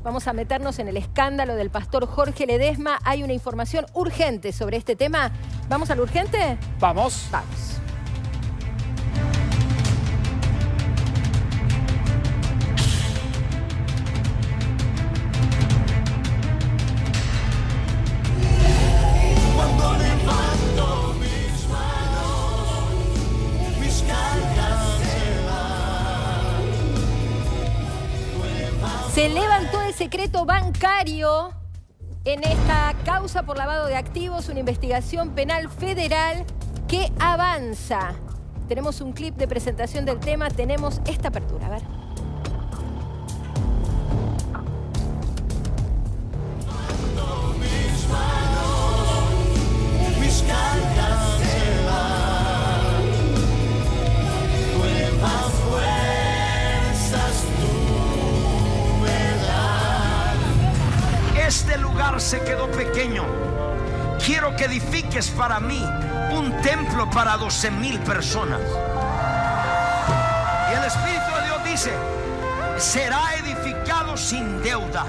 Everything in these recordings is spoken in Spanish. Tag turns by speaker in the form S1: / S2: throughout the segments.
S1: Vamos a meternos en el escándalo del pastor Jorge Ledesma. Hay una información urgente sobre este tema. ¿Vamos al urgente?
S2: Vamos.
S1: Vamos.
S3: Cuando levanto mis manos, mis cargas
S1: Se levantó el secreto bancario en esta causa por lavado de activos, una investigación penal federal que avanza. Tenemos un clip de presentación del tema, tenemos esta apertura, a ver.
S3: mis manos, mis cargas se van, nuevas fuerzas tú me das.
S4: Este lugar se quedó pequeño. Quiero que edifiques para mí un templo para 12,000 personas. Y el Espíritu de Dios dice, será edificado sin deuda.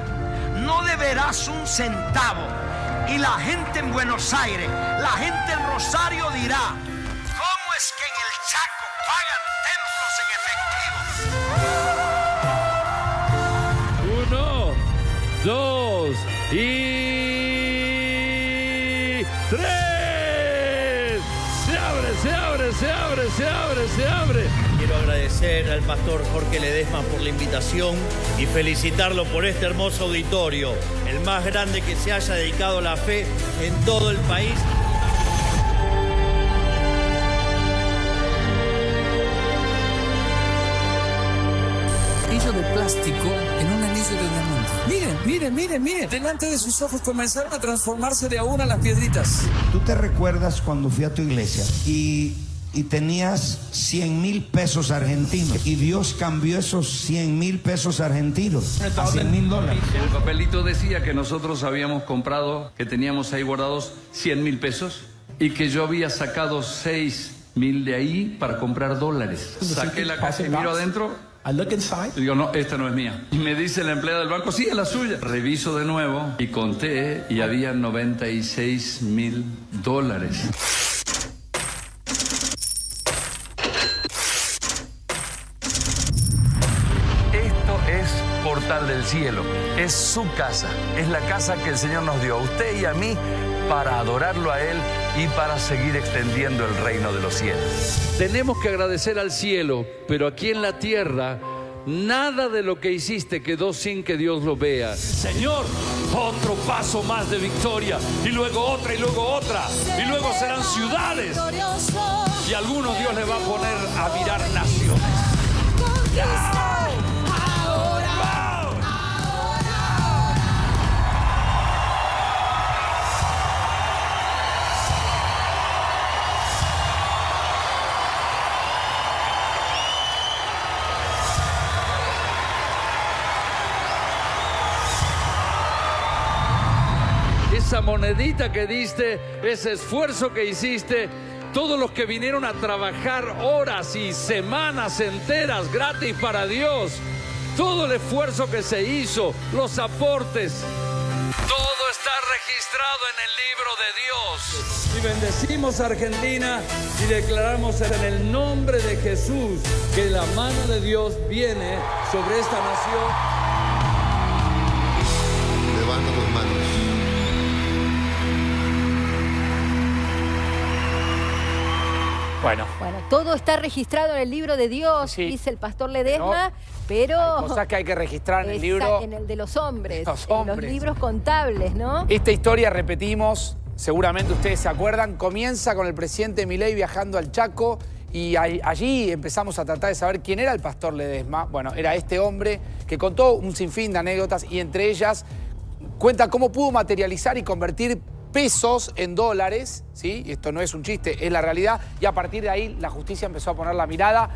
S4: No deberás un centavo. Y la gente en Buenos Aires, la gente en Rosario dirá, ¿cómo es que en el Chaco pagan templos en efectivo?
S5: 1, 2 y 3. Se abre, se abre, se abre, se abre, se abre.
S6: Quiero agradecer al pastor Jorge Ledesma por la invitación y felicitarlo por este hermoso auditorio, el más grande que se haya dedicado a la fe en todo el país.
S7: Anillo de plástico en un anillo de diamante. Miren, miren, miren, miren. Delante de sus ojos comenzaron a transformarse de a una las piedritas.
S8: ¿Tú te recuerdas cuando fui a tu iglesia y tenías 100,000 pesos argentinos y Dios cambió esos 100,000 pesos argentinos a $100,000?
S9: El papelito decía que nosotros habíamos comprado, que teníamos ahí guardados 100,000 pesos y que yo había sacado 6,000 de ahí para comprar dólares. Saqué la caja y miro adentro. Y digo, no, esta no es mía. Y me dice la empleada del banco, sí, es la suya. Reviso de nuevo y conté y había $96,000.
S10: Esto es Portal del Cielo, es su casa, es la casa que el Señor nos dio a usted y a mí para adorarlo a Él y para seguir extendiendo el reino de los cielos.
S5: Tenemos que agradecer al cielo, pero aquí en la tierra, nada de lo que hiciste quedó sin que Dios lo vea. Señor, otro paso más de victoria, y luego otra, y luego otra, y luego serán ciudades. Y a algunos Dios les va a poner a mirar naciones. Esa monedita que diste, ese esfuerzo que hiciste, todos los que vinieron a trabajar horas y semanas enteras gratis para Dios, todo el esfuerzo que se hizo, los aportes, todo está registrado en el libro de Dios. Y bendecimos a Argentina y declaramos en el nombre de Jesús que la mano de Dios viene sobre esta nación.
S3: Levanta tus manos.
S2: Bueno,
S1: Todo está registrado en el libro de Dios,
S2: Sí.
S1: dice el pastor Ledesma, pero
S2: hay cosas que hay que registrar en el libro.
S1: en el de los hombres,
S2: Los
S1: en
S2: hombres.
S1: los libros contables, ¿no?
S2: Esta historia, repetimos, seguramente ustedes se acuerdan, comienza con el presidente Milei viajando al Chaco y allí empezamos a tratar de saber quién era el pastor Ledesma. Bueno, era este hombre que contó un sinfín de anécdotas y entre ellas cuenta cómo pudo materializar y convertir pesos en dólares, ¿sí? Esto no es un chiste, es la realidad, y a partir de ahí la justicia empezó a poner la mirada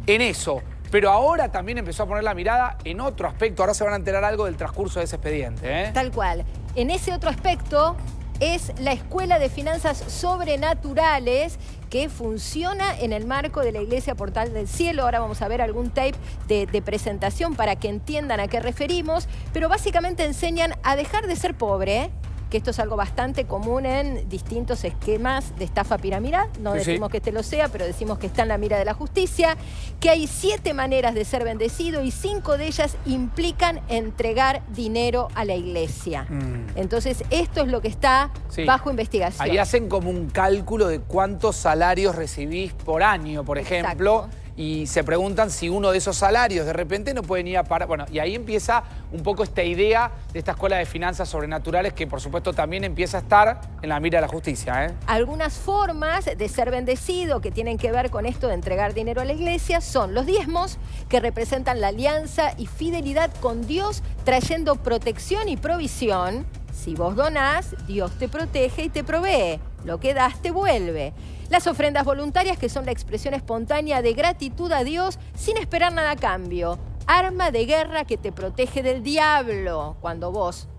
S2: en eso. Pero ahora también empezó a poner la mirada en otro aspecto. Ahora se van a enterar algo del transcurso de ese expediente, ¿eh?
S1: Tal cual. En ese otro aspecto, es la Escuela de Finanzas Sobrenaturales que funciona en el marco de la Iglesia Portal del Cielo. Ahora vamos a ver algún tape de presentación para que entiendan a qué referimos, pero básicamente enseñan a dejar de ser pobre, que esto es algo bastante común en distintos esquemas de estafa piramidal. No decimos que este lo sea, pero decimos que está en la mira de la justicia, que hay 7 maneras de ser bendecido y 5 de ellas implican entregar dinero a la iglesia. Entonces, esto es lo que está bajo investigación.
S2: Ahí hacen como un cálculo de cuántos salarios recibís por año, por ejemplo. Y se preguntan si uno de esos salarios de repente no pueden ir a parar. Bueno, y ahí empieza un poco esta idea de esta escuela de finanzas sobrenaturales que por supuesto también empieza a estar en la mira de la justicia, ¿eh?
S1: Algunas formas de ser bendecido que tienen que ver con esto de entregar dinero a la iglesia son los diezmos, que representan la alianza y fidelidad con Dios, trayendo protección y provisión. Si vos donás, Dios te protege y te provee. Lo que das te vuelve. Las ofrendas voluntarias, que son la expresión espontánea de gratitud a Dios sin esperar nada a cambio. Arma de guerra que te protege del diablo. Cuando vos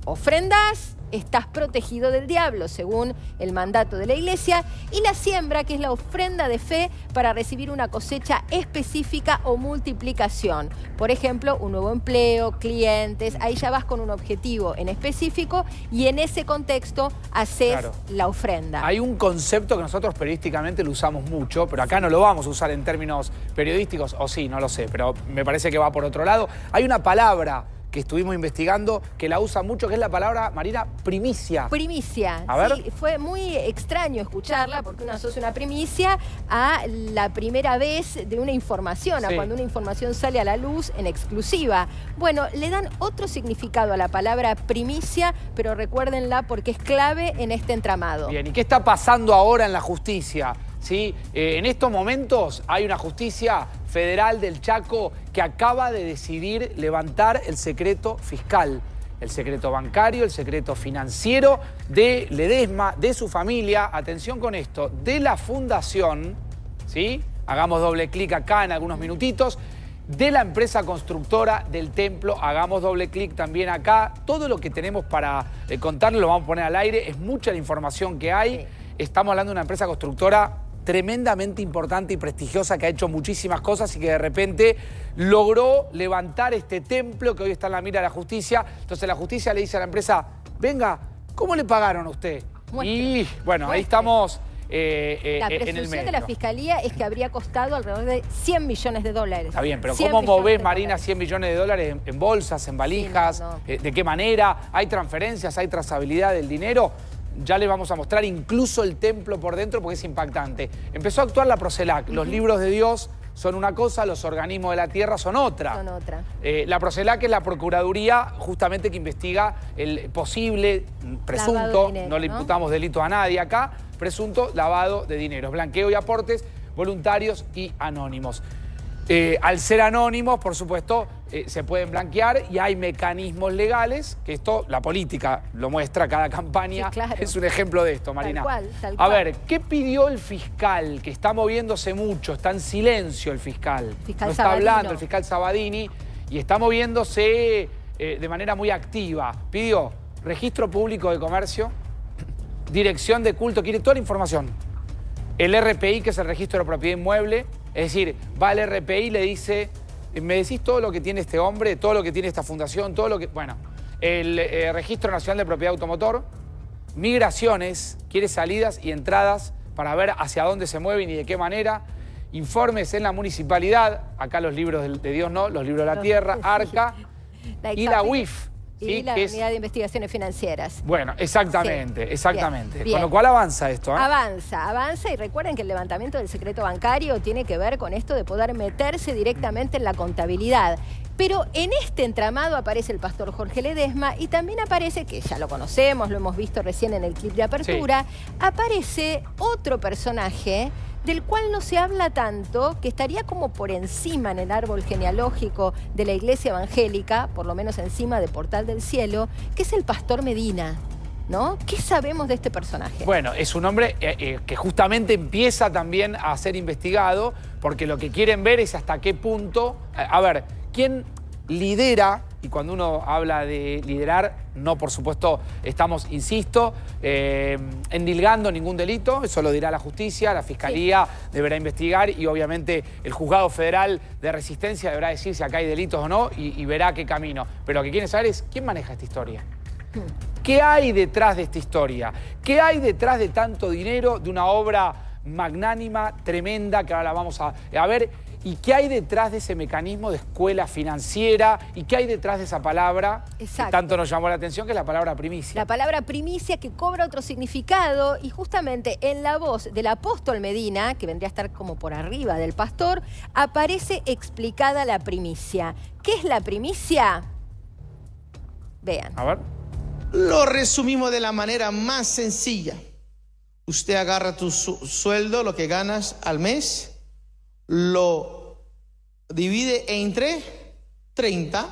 S1: ofrendás, estás protegido del diablo, según el mandato de la iglesia. Y la siembra, que es la ofrenda de fe para recibir una cosecha específica o multiplicación. Por ejemplo, un nuevo empleo, clientes. Ahí ya vas con un objetivo en específico y en ese contexto haces la ofrenda.
S2: Hay un concepto que nosotros periodísticamente lo usamos mucho, pero acá no lo vamos a usar en términos periodísticos, o sí, no lo sé, pero me parece que va por otro lado. Hay una palabra que estuvimos investigando, que la usa mucho, que es la palabra, Marina, primicia.
S1: Primicia.
S2: A ver.
S1: Sí, fue muy extraño escucharla porque uno asocia una primicia a la primera vez de una información, a cuando una información sale a la luz en exclusiva. Bueno, le dan otro significado a la palabra primicia, pero recuérdenla porque es clave en este entramado.
S2: Bien, ¿y qué está pasando ahora en la justicia? ¿Sí? En estos momentos hay una justicia federal del Chaco que acaba de decidir levantar el secreto fiscal, el secreto bancario, el secreto financiero de Ledesma, de su familia. Atención con esto, de la fundación, ¿sí? Hagamos doble clic acá en algunos minutitos. De la empresa constructora del templo, hagamos doble clic también acá. Todo lo que tenemos para contarles lo vamos a poner al aire. Es mucha la información que hay. Estamos hablando de una empresa constructora tremendamente importante y prestigiosa que ha hecho muchísimas cosas y que de repente logró levantar este templo que hoy está en la mira de la justicia. Entonces la justicia le dice a la empresa, venga, ¿cómo le pagaron a usted? Y bueno, ahí estamos
S1: la
S2: en el
S1: presunción
S2: medio.
S1: de la fiscalía es que habría costado alrededor de 100 millones de dólares.
S2: Está bien, pero ¿cómo movés, Marina, 100 millones de dólares en bolsas, en valijas? ¿De qué manera? ¿Hay transferencias? ¿Hay trazabilidad del dinero? Ya les vamos a mostrar incluso el templo por dentro porque es impactante. Empezó a actuar la Procelac. Los libros de Dios son una cosa, los organismos de la tierra son otra.
S1: Son otra.
S2: La Procelac es la procuraduría justamente que investiga el posible, presunto,
S1: dinero,
S2: no le imputamos delito a nadie acá, presunto lavado de dinero, blanqueo y aportes voluntarios y anónimos. Al ser anónimos, por supuesto, se pueden blanquear y hay mecanismos legales, que esto, la política lo muestra cada campaña, es un ejemplo de esto, Marina.
S1: Tal cual.
S2: A ver, ¿qué pidió el fiscal? Que está moviéndose mucho, está en silencio el fiscal. No está hablando el fiscal Sabadini y está moviéndose de manera muy activa. Pidió registro público de comercio, dirección de culto, quiere toda la información. El RPI, que es el registro de propiedad inmueble. Es decir, va al RPI y le dice, ¿me decís todo lo que tiene este hombre, todo lo que tiene esta fundación, todo lo que...? Bueno, el Registro Nacional de Propiedad Automotor, migraciones, quiere salidas y entradas para ver hacia dónde se mueven y de qué manera, informes en la municipalidad, acá los libros de Dios no, los libros de la tierra, ARCA, y la UIF.
S1: Y la Unidad de Investigaciones Financieras.
S2: Bueno, exactamente, exactamente.
S1: Bien.
S2: Con lo cual avanza esto, ¿eh?
S1: Avanza y recuerden que el levantamiento del secreto bancario tiene que ver con esto de poder meterse directamente en la contabilidad. Pero en este entramado aparece el pastor Jorge Ledesma y también aparece, que ya lo conocemos, lo hemos visto recién en el clip de apertura, aparece otro personaje del cual no se habla tanto, que estaría como por encima en el árbol genealógico de la iglesia evangélica, por lo menos encima de Portal del Cielo, que es el pastor Medina, ¿no? ¿Qué sabemos de este personaje?
S2: Bueno, es un hombre que justamente empieza también a ser investigado, porque lo que quieren ver es hasta qué punto, a ver, ¿quién lidera y cuando uno habla de liderar, no, por supuesto, estamos, insisto, endilgando ningún delito, eso lo dirá la justicia, la fiscalía deberá investigar y obviamente el juzgado federal de Resistencia deberá decir si acá hay delitos o no y verá qué camino. Pero lo que quieren saber es quién maneja esta historia. ¿Qué hay detrás de esta historia? ¿Qué hay detrás de tanto dinero, de una obra magnánima, tremenda, que ahora la vamos a ver? ¿Y qué hay detrás de ese mecanismo de escuela financiera? ¿Y qué hay detrás de esa palabra que tanto nos llamó la atención, que es la palabra primicia?
S1: La palabra primicia que cobra otro significado y justamente en la voz del apóstol Medina, que vendría a estar como por arriba del pastor, aparece explicada la primicia. ¿Qué es la primicia? Vean.
S2: A ver.
S11: Lo resumimos de la manera más sencilla. Usted agarra tu sueldo, lo que ganas al mes, lo divide entre 30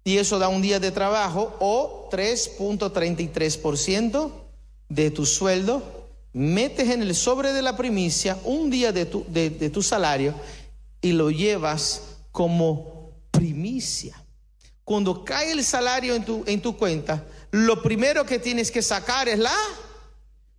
S11: y eso da un día de trabajo o 3.33% de tu sueldo. Metes en el sobre de la primicia un día de tu salario y lo llevas como primicia. Cuando cae el salario en tu cuenta, lo primero que tienes que sacar es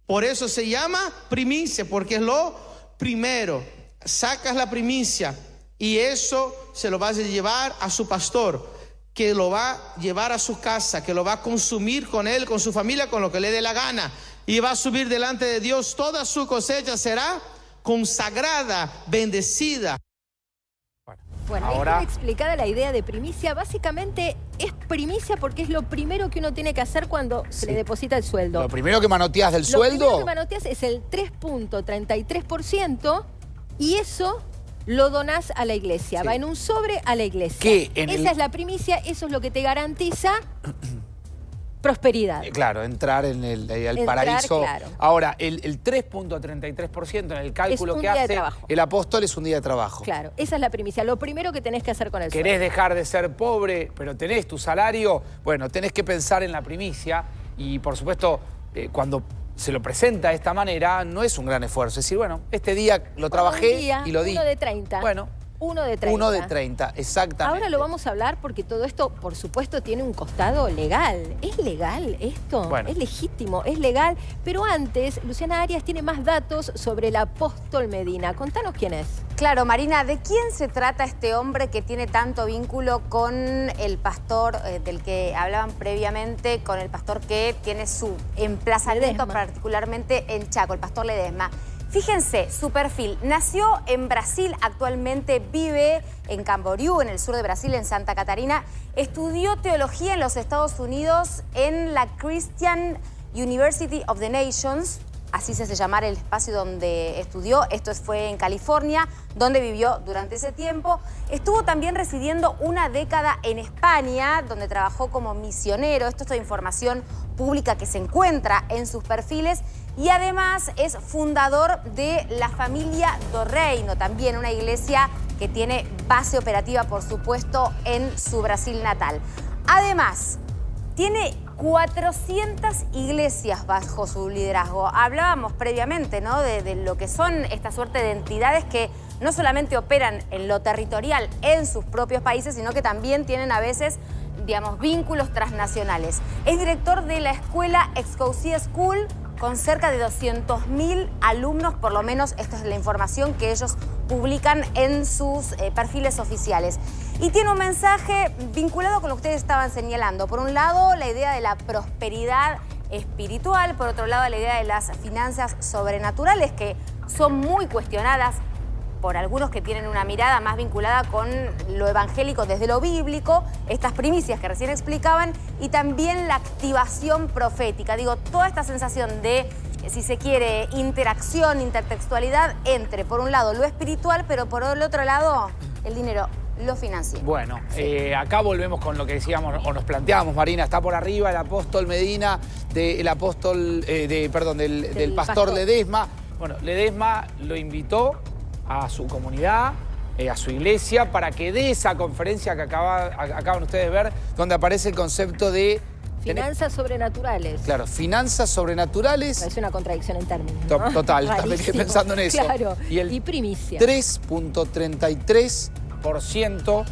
S11: por eso se llama primicia, porque es lo primero. Sacas la primicia y eso se lo vas a llevar a su pastor, que lo va a llevar a su casa, que lo va a consumir con él, con su familia, con lo que le dé la gana. Y va a subir delante de Dios. Toda su cosecha será consagrada, bendecida.
S1: Bueno,
S2: ahora
S1: ahí está explicada la idea de primicia. Básicamente es primicia porque es lo primero que uno tiene que hacer cuando se le deposita el sueldo.
S2: Lo primero que manoteas del sueldo.
S1: Lo primero que manoteas es el 3.33% y eso lo donás a la iglesia. Va en un sobre a la iglesia. Esa es la primicia, eso es lo que te garantiza prosperidad.
S2: Claro, entrar en el paraíso. Claro. Ahora, el 3.33% en el cálculo que hace el apóstol es un día de trabajo.
S1: Claro, esa es la primicia. Lo primero que tenés que hacer con el sueldo.
S2: ¿Querés dejar de ser pobre, pero tenés tu salario? Bueno, tenés que pensar en la primicia y, por supuesto, cuando se lo presenta de esta manera, no es un gran esfuerzo. Es decir, bueno, este día lo trabajé y lo di.
S1: 1 de 30.
S2: Bueno.
S1: 1 de 30.
S2: 1 de 30, exactamente.
S1: Ahora lo vamos a hablar porque todo esto, por supuesto, tiene un costado legal. ¿Es legal esto?
S2: Bueno.
S1: Es legítimo, es legal. Pero antes, Luciana Arias tiene más datos sobre el apóstol Medina. Contanos quién es.
S12: Claro, Marina, ¿de quién se trata este hombre que tiene tanto vínculo con el pastor del que hablaban previamente, con el pastor que tiene su emplazamiento particularmente en Chaco, el pastor Ledesma? Fíjense, su perfil. Nació en Brasil, actualmente vive en Camboriú, en el sur de Brasil, en Santa Catarina. Estudió teología en los Estados Unidos en la Christian University of the Nations. Así se hace llamar el espacio donde estudió. Esto fue en California, donde vivió durante ese tiempo. Estuvo también residiendo una década en España, donde trabajó como misionero. Esto es toda información pública que se encuentra en sus perfiles. Y además es fundador de la familia do Reino, también una iglesia que tiene base operativa, por supuesto, en su Brasil natal. Además, tiene 400 iglesias bajo su liderazgo. Hablábamos previamente, ¿no?, de lo que son esta suerte de entidades que no solamente operan en lo territorial en sus propios países, sino que también tienen a veces, digamos, vínculos transnacionales. Es director de la escuela Exousia School, con cerca de 200.000 alumnos, por lo menos esta es la información que ellos publican en sus perfiles oficiales. Y tiene un mensaje vinculado con lo que ustedes estaban señalando. Por un lado, la idea de la prosperidad espiritual, por otro lado, la idea de las finanzas sobrenaturales, que son muy cuestionadas por algunos que tienen una mirada más vinculada con lo evangélico desde lo bíblico, estas primicias que recién explicaban, y también la activación profética. Digo, toda esta sensación de, si se quiere, interacción, intertextualidad entre, por un lado, lo espiritual, pero por el otro lado, el dinero, lo financiero.
S2: Bueno, acá volvemos con lo que decíamos, o nos planteábamos, Marina, está por arriba el apóstol Medina, del pastor Ledesma. Bueno, Ledesma lo invitó a su comunidad, a su iglesia, para que dé esa conferencia que acaban ustedes de ver, donde aparece el concepto de
S1: finanzas sobrenaturales.
S2: Claro, finanzas sobrenaturales.
S1: Es una contradicción en términos, ¿no?
S2: Total, también pensando en eso.
S1: Claro,
S2: y
S1: primicia.
S2: 3.33 33%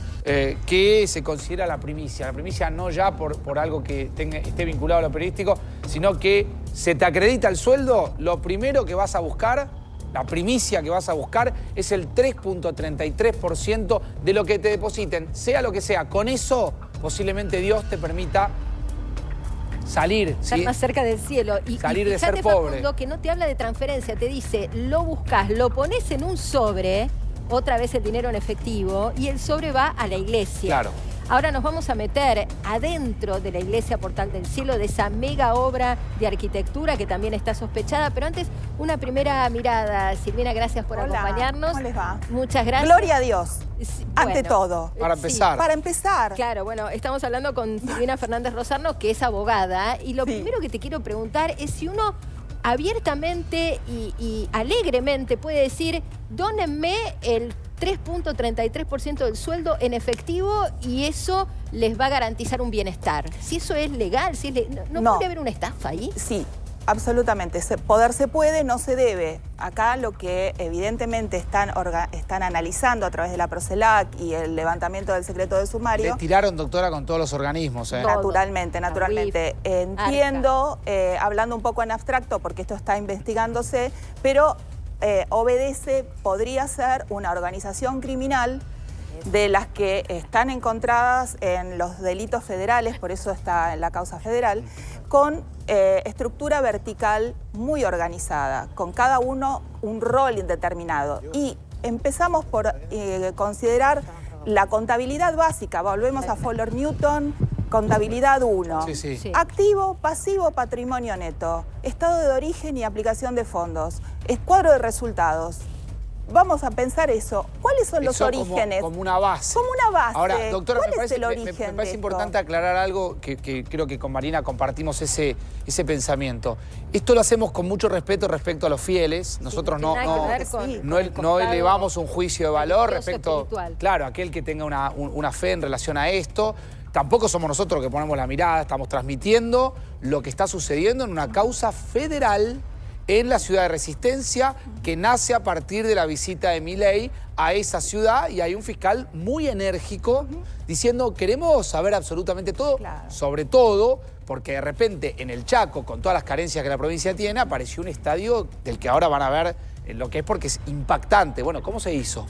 S2: que se considera la primicia. La primicia no ya por algo que esté vinculado a lo periodístico, sino que se te acredita el sueldo, lo primero que vas a buscar, la primicia que vas a buscar, es el 3.33% de lo que te depositen, sea lo que sea. Con eso, posiblemente Dios te permita salir,
S1: estar más cerca del cielo.
S2: Salir de ser
S1: fíjate,
S2: pobre.
S1: Facundo, que no te habla de transferencia, te dice, lo buscas, lo pones en un sobre, otra vez el dinero en efectivo, y el sobre va a la iglesia.
S2: Claro.
S1: Ahora nos vamos a meter adentro de la iglesia Portal del Cielo, de esa mega obra de arquitectura que también está sospechada. Pero antes, una primera mirada. Silvina, gracias por acompañarnos.
S13: ¿Cómo les va?
S1: Muchas gracias.
S13: Gloria a Dios, ante
S1: Bueno,
S13: todo.
S2: Para empezar.
S13: Para empezar.
S1: Claro, bueno, estamos hablando con Silvina Fernández Rosarno, que es abogada. Y lo primero que te quiero preguntar es si uno abiertamente y alegremente puede decir, dónenme el 3.33% del sueldo en efectivo y eso les va a garantizar un bienestar. Si eso es legal, si es ¿no puede haber una estafa ahí?
S13: Sí, absolutamente. Poder se puede, no se debe. Acá lo que evidentemente están analizando a través de la Procelac y el levantamiento del secreto de sumario.
S2: Le tiraron, doctora, con todos los organismos.
S13: Naturalmente, naturalmente. Entiendo, hablando un poco en abstracto, porque esto está investigándose, pero podría ser una organización criminal de las que están encontradas en los delitos federales, por eso está en la causa federal, con estructura vertical muy organizada, con cada uno un rol indeterminado. Y empezamos por considerar la contabilidad básica, volvemos a Fuller Newton, contabilidad 1.
S2: Sí.
S13: Activo, pasivo, patrimonio neto, estado de origen y aplicación de fondos, cuadro de resultados. Vamos a pensar eso. ¿Cuáles son los orígenes?
S2: Como una base.
S13: Como una base.
S2: Ahora, doctora,
S13: ¿Cuál
S2: me
S13: es el origen
S2: parece
S13: de esto?
S2: importante aclarar algo que creo que con Marina compartimos ese pensamiento. Esto lo hacemos con mucho respeto respecto a los fieles. Nosotros no elevamos un juicio de valor respecto,
S1: espiritual.
S2: claro, a aquel que tenga una fe en relación a esto. Tampoco somos nosotros que ponemos la mirada, estamos transmitiendo lo que está sucediendo en una causa federal en la ciudad de Resistencia, que nace a partir de la visita de Milei a esa ciudad, y hay un fiscal muy enérgico diciendo, queremos saber absolutamente todo, sobre todo porque de repente en el Chaco, con todas las carencias que la provincia tiene, apareció un estadio del que ahora van a ver lo que es, porque es impactante. Bueno, ¿cómo se hizo?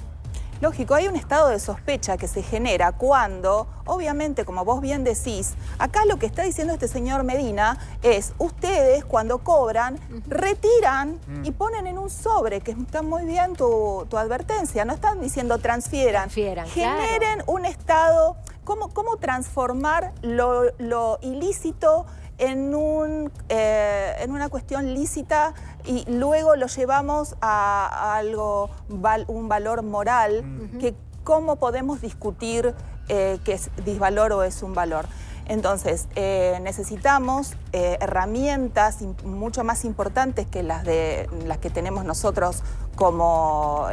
S13: Lógico, hay un estado de sospecha que se genera cuando, obviamente, como vos bien decís, acá lo que está diciendo este señor Medina es, ustedes cuando cobran, retiran y ponen en un sobre, que está muy bien tu advertencia, no están diciendo transfieran, generen un estado, ¿cómo transformar lo ilícito en una cuestión lícita y luego lo llevamos a algo, un valor moral, que cómo podemos discutir que es disvalor o es un valor? Entonces, necesitamos herramientas mucho más importantes que las que tenemos nosotros como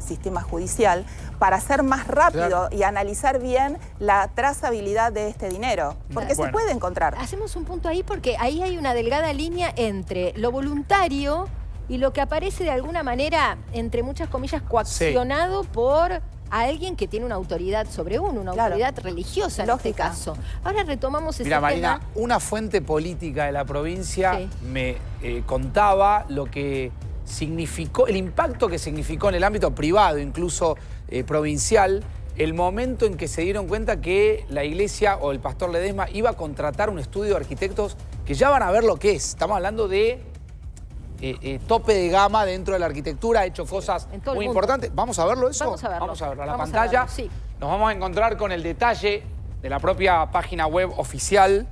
S13: sistema judicial para ser más rápido y analizar bien la trazabilidad de este dinero, porque se puede encontrar.
S1: Hacemos un punto ahí porque ahí hay una delgada línea entre lo voluntario y lo que aparece de alguna manera, entre muchas comillas, coaccionado por alguien que tiene una autoridad sobre uno, una autoridad religiosa en este caso. Ahora retomamos ese tema.
S2: Marina, una fuente política de la provincia me contaba lo que significó, el impacto que significó en el ámbito privado, incluso provincial, el momento en que se dieron cuenta que la iglesia o el pastor Ledesma iba a contratar un estudio de arquitectos que ya van a ver lo que es. Estamos hablando de tope de gama dentro de la arquitectura, ha hecho cosas muy importantes. ¿Vamos a verlo eso?
S1: Vamos a verlo.
S2: Vamos a verlo a la pantalla. Nos vamos a encontrar con el detalle de la propia página web oficial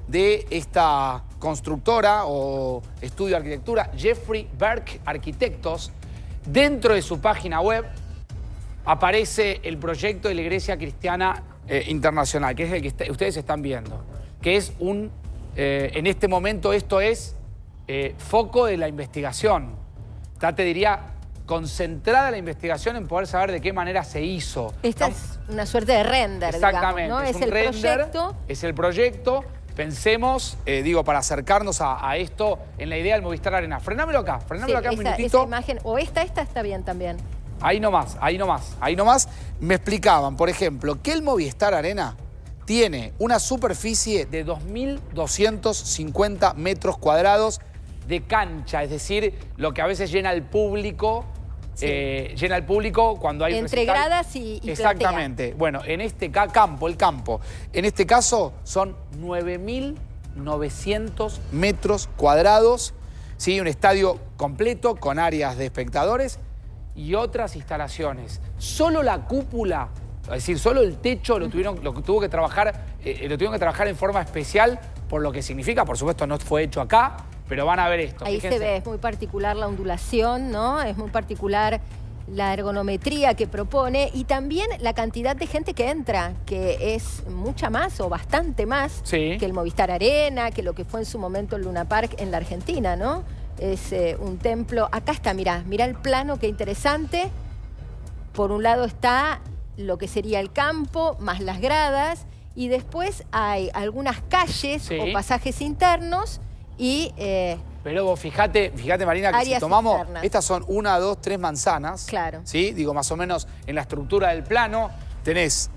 S2: de esta constructora o estudio de arquitectura, Jeffrey Berk Arquitectos. Dentro de su página web aparece el proyecto de la Iglesia Cristiana Internacional, que es el que ustedes están viendo, que es en este momento esto es foco de la investigación. Te diría, concentrada la investigación en poder saber de qué manera se hizo.
S1: Esta es una suerte de render,
S2: exactamente,
S1: digamos, ¿no?
S2: Es el proyecto. Es el proyecto. Pensemos, para acercarnos a esto en la idea del Movistar Arena. Frenámelo acá un minutito.
S1: Esa imagen, o esta está bien también.
S2: Ahí nomás. me explicaban, por ejemplo, que el Movistar Arena tiene una superficie de 2.250 metros cuadrados de cancha, es decir, lo que a veces llena el público, llena el público cuando hay
S1: entre
S2: recital.
S1: gradas y
S2: Exactamente.
S1: platea.
S2: Bueno, en este campo, en este caso son 9.900 metros cuadrados, ¿sí? Un estadio completo con áreas de espectadores y otras instalaciones. Solo la cúpula, es decir, solo el techo lo tuvieron que trabajar en forma especial por lo que significa. Por supuesto, no fue hecho acá, pero van a ver esto.
S1: Ahí
S2: Fíjense.
S1: se ve, es muy particular la ondulación, ¿no? Es muy particular la ergonometría que propone y también la cantidad de gente que entra, que es mucha más o bastante más que el Movistar Arena, que lo que fue en su momento el Luna Park en la Argentina, ¿no? Es un templo. Acá está, mirá el plano, qué interesante. Por un lado está lo que sería el campo, más las gradas, y después hay algunas calles o pasajes internos y...
S2: Pero vos fíjate, Marina, que si tomamos,
S1: internas.
S2: estas son 1, 2, 3 manzanas.
S1: Claro.
S2: ¿Sí? Digo, más o menos en la estructura del plano tenés,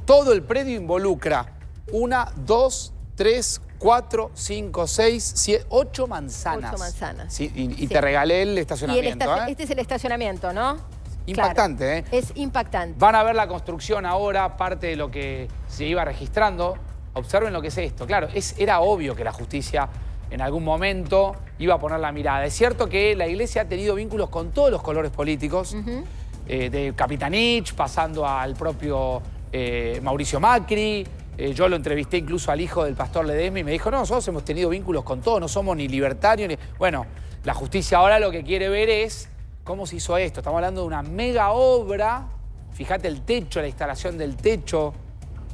S2: todo el predio involucra 1, 2, 3, 4, 5, 6, 7, 8 manzanas.
S1: 8 manzanas.
S2: ¿Sí? Y te regalé el estacionamiento.
S1: Este es el estacionamiento, ¿no?
S2: Impactante,
S1: claro,
S2: ¿eh?
S1: Es impactante.
S2: Van a ver la construcción ahora, parte de lo que se iba registrando. Observen lo que es esto. Claro, era obvio que la justicia en algún momento iba a poner la mirada. Es cierto que la iglesia ha tenido vínculos con todos los colores políticos, de Capitanich, pasando al propio Mauricio Macri. Yo lo entrevisté incluso al hijo del pastor Ledesma y me dijo, no, nosotros hemos tenido vínculos con todos, no somos ni libertarios ni... Bueno, la justicia ahora lo que quiere ver es cómo se hizo esto. Estamos hablando de una mega obra. Fíjate el techo, la instalación del techo.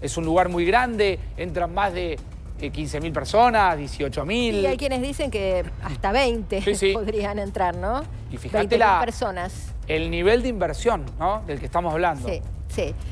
S2: Es un lugar muy grande, entran más de 15.000 personas, 18.000.
S1: Y hay quienes dicen que hasta 20 podrían entrar, ¿no?
S2: Y fíjate
S1: 20.000 personas.
S2: El nivel de inversión, ¿no? Del que estamos hablando.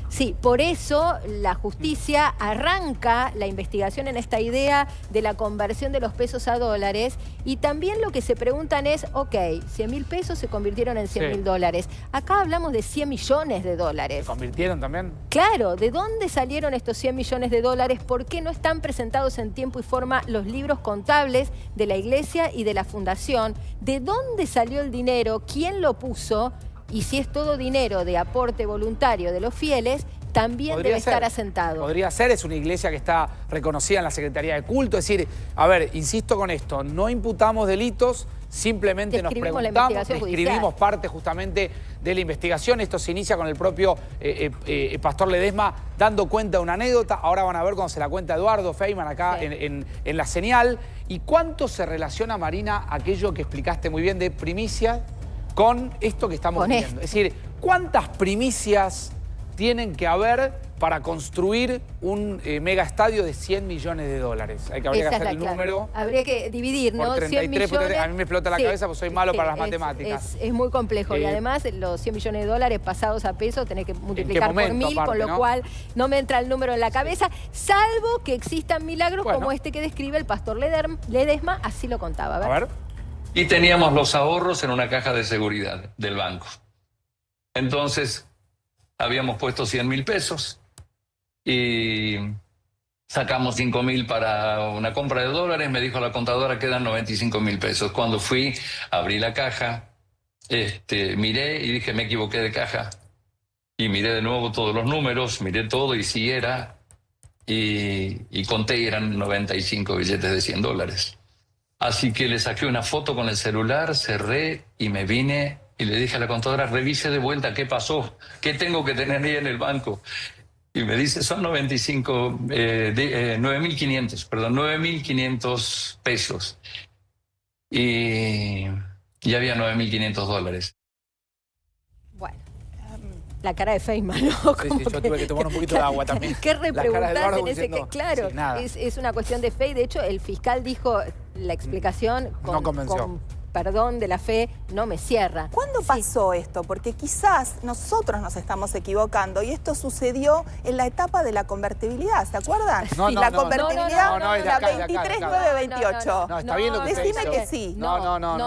S1: Sí, por eso la justicia arranca la investigación en esta idea de la conversión de los pesos a dólares y también lo que se preguntan es, ok, 100.000 pesos se convirtieron en 100.000 dólares. Acá hablamos de 100 millones de dólares.
S2: ¿Se convirtieron también?
S1: Claro, ¿de dónde salieron estos 100 millones de dólares? ¿Por qué no están presentados en tiempo y forma los libros contables de la iglesia y de la fundación? ¿De dónde salió el dinero? ¿Quién lo puso? Y si es todo dinero de aporte voluntario de los fieles, también debe estar asentado.
S2: Podría ser, es una iglesia que está reconocida en la Secretaría de Culto. Es decir, a ver, insisto con esto, no imputamos delitos, simplemente nos preguntamos, describimos parte justamente de la investigación. Esto se inicia con el propio pastor Ledesma dando cuenta de una anécdota. Ahora van a ver cuando se la cuenta Eduardo Feynman acá en la señal. ¿Y cuánto se relaciona, Marina, aquello que explicaste muy bien de primicia con esto que estamos viendo? Es decir, ¿cuántas primicias tienen que haber para construir un mega estadio de 100 millones de dólares? Habría que hacer el número.
S1: Habría que dividir, ¿no?
S2: Por 33,
S1: 100 millones,
S2: a mí me explota la cabeza porque soy malo para las matemáticas.
S1: Es muy complejo y además los 100 millones de dólares pasados a pesos tenés que multiplicar por 1000, aparte, con lo cual no me entra el número en la cabeza, salvo que existan milagros como este que describe el pastor Ledesma, así lo contaba.
S2: A ver.
S9: Y teníamos los ahorros en una caja de seguridad del banco. Entonces, habíamos puesto 100.000 pesos y sacamos 5.000 para una compra de dólares. Me dijo la contadora, quedan 95.000 pesos. Cuando fui, abrí la caja, miré y dije, me equivoqué de caja. Y miré de nuevo todos los números, miré todo y sí era. Y conté y eran 95 billetes de 100 dólares. Así que le saqué una foto con el celular, cerré y me vine y le dije a la contadora, revise de vuelta qué pasó, qué tengo que tener ahí en el banco. Y me dice, son 9.500 pesos. Y había 9.500 dólares.
S1: Bueno, la cara de Feynman, ¿no?
S2: Sí, yo tuve que tomar un poquito de agua también.
S1: ¿Qué repreguntaste en ese
S2: diciendo,
S1: claro,
S2: sí, nada.
S1: es una cuestión de fe y de hecho el fiscal dijo la explicación
S2: no convenció.
S1: perdón de la fe no me cierra.
S13: ¿Cuándo pasó esto? Porque quizás nosotros nos estamos equivocando y esto sucedió en la etapa de la convertibilidad, ¿se acuerdan?
S2: No,
S13: Sí,
S2: no,
S13: la
S2: no,
S13: convertibilidad,
S2: no, es de
S13: la
S2: acá, de acá, de acá.
S13: 23.928.
S2: No, está bien lo que usted
S13: Decime
S2: dice.
S13: que sí.
S2: No,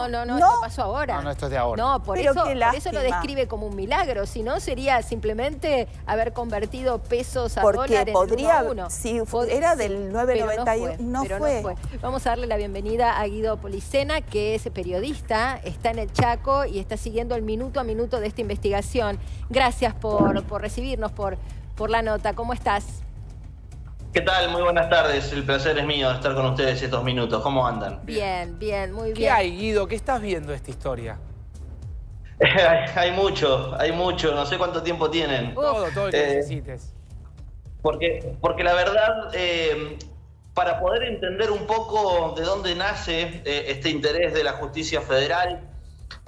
S1: esto pasó ahora.
S2: No, esto es de ahora.
S1: No, por
S13: Pero
S1: eso,
S13: qué
S1: por eso lo
S13: lástima.
S1: describe como un milagro, si no sería simplemente haber convertido pesos a
S13: Porque
S1: dólares
S13: podría,
S1: en 1 a 1.
S13: si era del 991, no
S1: pero
S13: fue.
S1: Vamos a darle la bienvenida a Guido Policena, que es periodista, está en el Chaco y está siguiendo el minuto a minuto de esta investigación. Gracias por recibirnos, por la nota. ¿Cómo estás?
S14: ¿Qué tal? Muy buenas tardes. El placer es mío de estar con ustedes estos minutos. ¿Cómo andan?
S1: Bien, bien, muy bien.
S2: ¿Qué hay, Guido? ¿Qué estás viendo esta historia?
S14: Hay mucho. No sé cuánto tiempo tienen.
S2: Todo lo que necesites.
S14: Porque la verdad, para poder entender un poco de dónde nace este interés de la justicia federal,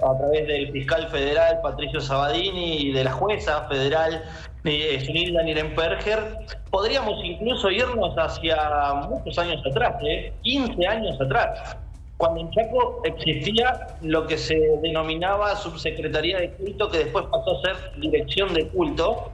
S14: a través del fiscal federal Patricio Sabatini y de la jueza federal Zunilda Nirenberger, podríamos incluso irnos hacia muchos años atrás, 15 años atrás, cuando en Chaco existía lo que se denominaba Subsecretaría de Culto, que después pasó a ser Dirección de Culto,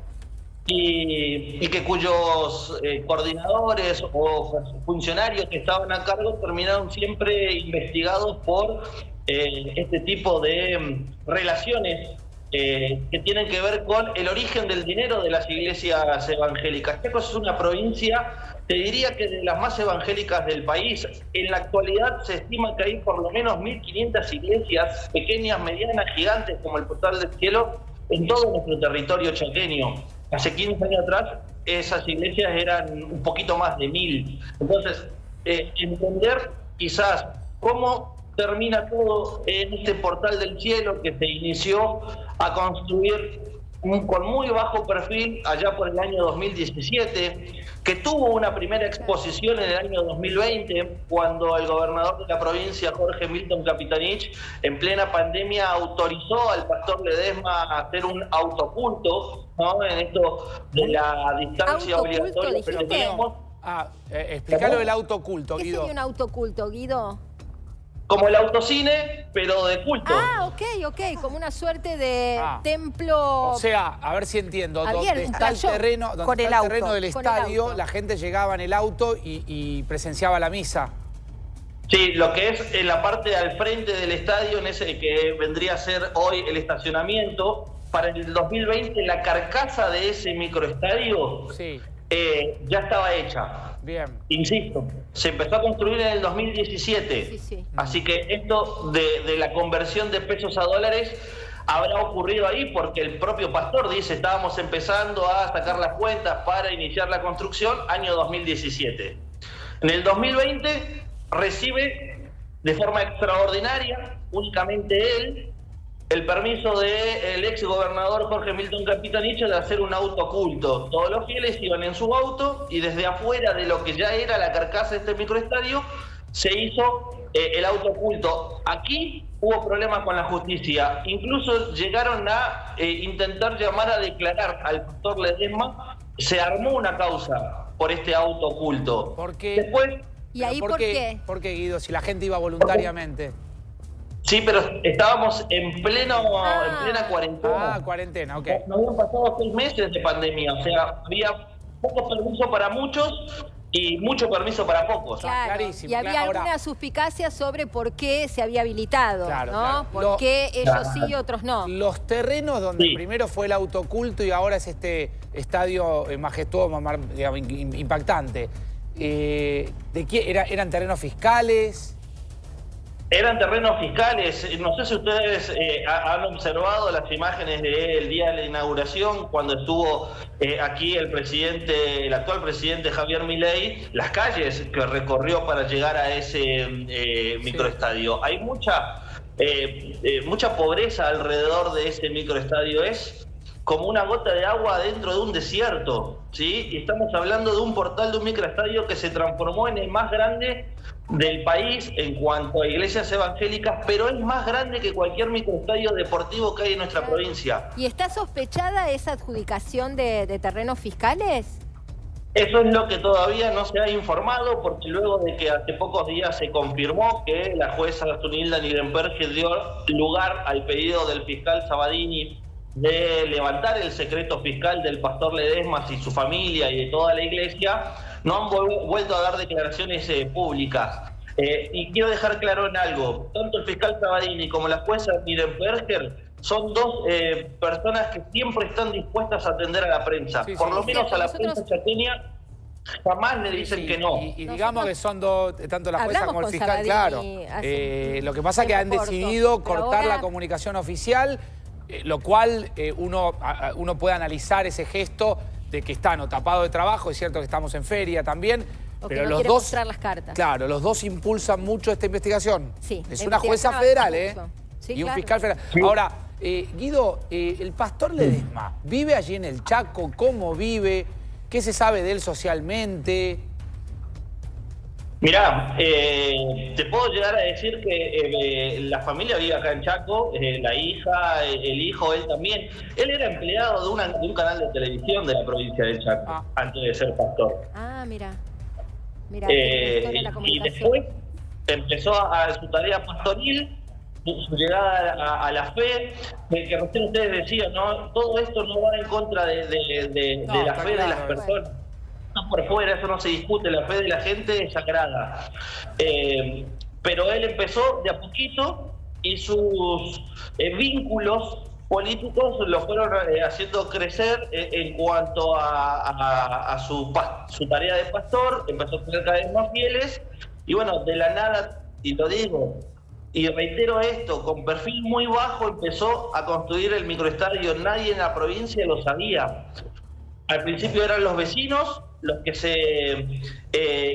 S14: y que cuyos coordinadores o funcionarios que estaban a cargo terminaron siempre investigados por este tipo de relaciones que tienen que ver con el origen del dinero de las iglesias evangélicas. Chaco es una provincia, te diría que de las más evangélicas del país. En la actualidad se estima que hay por lo menos 1.500 iglesias, pequeñas, medianas, gigantes, como el Portal del Cielo, en todo nuestro territorio chaqueño. Hace 15 años atrás esas iglesias eran un poquito más de 1.000. Entonces, entender quizás cómo termina todo en este Portal del Cielo que se inició a construir con muy bajo perfil allá por el año 2017, que tuvo una primera exposición en el año 2020, cuando el gobernador de la provincia, Jorge Milton Capitanich, en plena pandemia autorizó al pastor Ledesma a hacer un autoculto, ¿no? En esto de la distancia obligatoria que tenemos.
S2: Explícalo del autoculto,
S1: ¿Qué
S2: Guido.
S1: sería un autoculto, Guido?
S14: Como el autocine, pero de culto.
S1: Ok, como una suerte de templo.
S2: O sea, a ver si entiendo,
S1: abierto,
S2: donde está el terreno,
S1: con el auto,
S2: del
S1: con el
S2: estadio,
S1: auto.
S2: la gente llegaba en el auto y presenciaba la misa.
S14: Sí, lo que es en la parte al frente del estadio, en ese que vendría a ser hoy el estacionamiento, para el 2020 la carcasa de ese microestadio ya estaba hecha.
S2: Bien.
S14: Insisto, se empezó a construir en el 2017. Así que esto de la conversión de pesos a dólares habrá ocurrido ahí porque el propio pastor dice, estábamos empezando a sacar las cuentas para iniciar la construcción, año 2017. En el 2020 recibe de forma extraordinaria, únicamente él, el permiso del ex gobernador Jorge Milton Capitanich de hacer un autoculto. Todos los fieles iban en su auto y desde afuera de lo que ya era la carcasa de este microestadio se hizo el autoculto. Aquí hubo problemas con la justicia. Incluso llegaron a intentar llamar a declarar al pastor Ledesma. Se armó una causa por este autoculto.
S2: ¿Por qué?
S14: Después,
S1: ¿Y ahí por qué?
S2: ¿Por qué, Guido? Si la gente iba voluntariamente.
S14: Sí, pero estábamos en plena cuarentena.
S2: Cuarentena, ok.
S14: Nos habían pasado 6 meses de pandemia, o sea, había poco permiso para muchos y mucho permiso para pocos.
S1: Claro,
S2: Clarísimo.
S1: y había
S2: Ahora,
S1: alguna suspicacia sobre por qué se había habilitado,
S2: Claro,
S1: ¿no?
S2: claro.
S1: ¿Por qué ellos sí y otros no?
S2: Los terrenos donde primero fue el autoculto y ahora es este estadio majestuoso, digamos, impactante. ¿De qué eran terrenos fiscales?
S14: Eran terrenos fiscales. No sé si ustedes han observado las imágenes del día de la inauguración, cuando estuvo aquí el actual presidente Javier Milei, las calles que recorrió para llegar a ese microestadio. Hay mucha pobreza alrededor de ese microestadio. Es como una gota de agua dentro de un desierto, ¿sí? Y estamos hablando de un portal de un microestadio que se transformó en el más grande del país en cuanto a iglesias evangélicas, pero es más grande que cualquier microestadio deportivo que hay en nuestra provincia.
S1: ¿Y está sospechada esa adjudicación de terrenos fiscales?
S14: Eso es lo que todavía no se ha informado, porque luego de que hace pocos días se confirmó que la jueza Zunilda Nirenberg dio lugar al pedido del fiscal Sabadini de levantar el secreto fiscal del pastor Ledesma y su familia y de toda la iglesia, no han vuelto a dar declaraciones públicas. Y quiero dejar claro en algo, tanto el fiscal Sabadini como la jueza Nirenberger son dos personas que siempre están dispuestas a atender a la prensa. Por lo menos a la prensa chaqueña jamás le dicen que no.
S2: Y digamos que son dos, tanto la jueza como el fiscal,
S1: Sabadini,
S2: claro. Lo que pasa es que han decidido cortar la comunicación oficial, lo cual uno puede analizar ese gesto de que están o tapados de trabajo. Es cierto que estamos en feria también. Pero
S1: no
S2: los
S1: quiere
S2: dos,
S1: mostrar las cartas.
S2: Claro, los dos impulsan mucho esta investigación.
S1: Sí,
S2: es una jueza federal, y un fiscal federal.
S14: Sí.
S2: Ahora, Guido, el pastor Ledesma, ¿vive allí en el Chaco? ¿Cómo vive? ¿Qué se sabe de él socialmente?
S14: Mirá, te puedo llegar a decir que la familia vive acá en Chaco, la hija, el hijo, él también. Él era empleado de un canal de televisión de la provincia de Chaco, antes de ser pastor.
S1: Ah, mira.
S14: Y después empezó a su tarea pastoril, su llegada a la fe, que recién ustedes decían, ¿no? Todo esto no va en contra de la fe de las personas. No por fuera, eso no se discute, la fe de la gente es sagrada. Pero él empezó de a poquito y sus vínculos políticos lo fueron haciendo crecer en cuanto a su tarea de pastor. Empezó a tener cada vez más fieles y bueno, de la nada, y lo digo y reitero esto, con perfil muy bajo empezó a construir el microestadio. Nadie en la provincia lo sabía. Al principio eran los vecinos los que se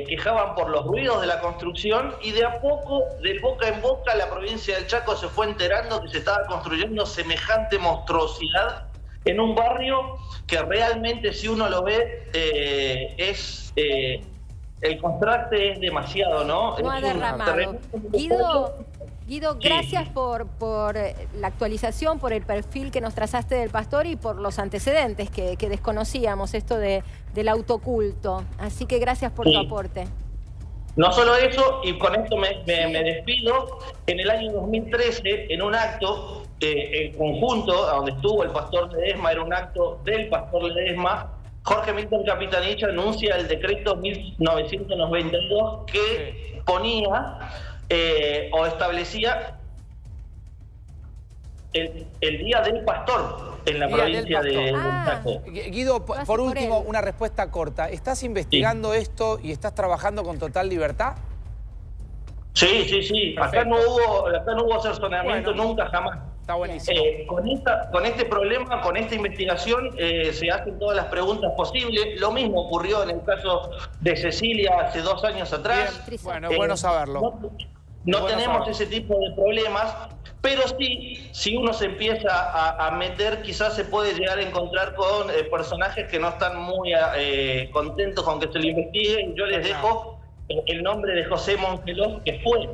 S14: quejaban por los ruidos de la construcción, y de a poco, del boca en boca, la provincia del Chaco se fue enterando que se estaba construyendo semejante monstruosidad en un barrio que realmente, si uno lo ve, el contraste es demasiado, ¿no?
S1: No ha derramado. Guido, gracias por la actualización, por el perfil que nos trazaste del pastor y por los antecedentes que desconocíamos, esto del autoculto. Así que gracias por tu aporte.
S14: No solo eso, y con esto me despido. En el año 2013, en un acto en conjunto, donde estuvo el pastor Ledesma, era un acto del pastor Ledesma, Jorge Milton Capitanich anuncia el decreto 1992 que ponía o establecía el Día del Pastor en la provincia de Chaco.
S2: Guido, por último, una respuesta corta. ¿Estás investigando esto y estás trabajando con total libertad?
S14: Sí. Acá no hubo cercenamiento, nunca, jamás.
S2: Está buenísimo.
S14: Con este problema, con esta investigación, se hacen todas las preguntas posibles. Lo mismo ocurrió en el caso de Cecilia hace 2 años atrás.
S2: Bien. Bueno, bueno saberlo.
S14: No tenemos ese tipo de problemas, pero sí, si uno se empieza a meter, quizás se puede llegar a encontrar con personajes que no están muy contentos con que se lo investiguen. Yo les dejo el nombre de José Mongelós, que fue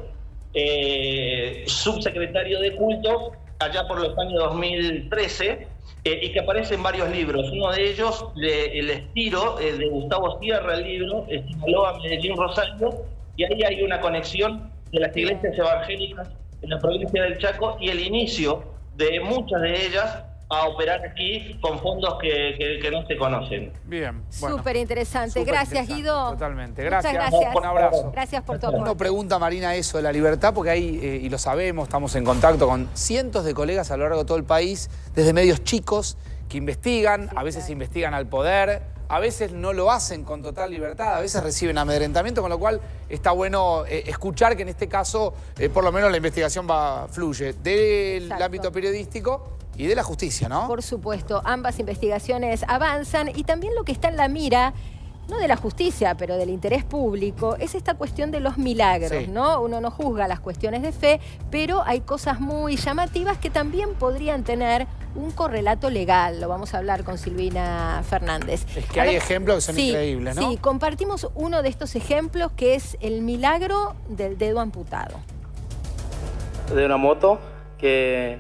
S14: subsecretario de cultos allá por los años 2013, y que aparece en varios libros. Uno de ellos, El Estiro, de Gustavo Sierra, el libro, Sinaloa, Medellín, Rosario, y ahí hay una conexión de las iglesias evangélicas en la provincia del Chaco y el inicio de muchas de ellas a operar aquí con fondos que no se conocen.
S2: Bien. Bueno,
S1: súper interesante. Gracias, Guido.
S2: Totalmente. Gracias.
S1: Muchas gracias.
S2: Un abrazo.
S1: Gracias por tu aporte.
S2: Uno pregunta, Marina, eso de la libertad, porque ahí, y lo sabemos, estamos en contacto con cientos de colegas a lo largo de todo el país, desde medios chicos, que investigan, a veces investigan al poder, a veces no lo hacen con total libertad, a veces reciben amedrentamiento, con lo cual está bueno escuchar que en este caso, por lo menos la investigación fluye del ámbito periodístico y de la justicia, ¿no?
S1: Por supuesto, ambas investigaciones avanzan y también lo que está en la mira, no de la justicia, pero del interés público, es esta cuestión de los milagros, ¿no? Uno no juzga las cuestiones de fe, pero hay cosas muy llamativas que también podrían tener un correlato legal. Lo vamos a hablar con Silvina Fernández.
S2: Es que hay ejemplos que son increíbles, ¿no?
S1: Sí, compartimos uno de estos ejemplos que es el milagro del dedo amputado.
S15: De una moto que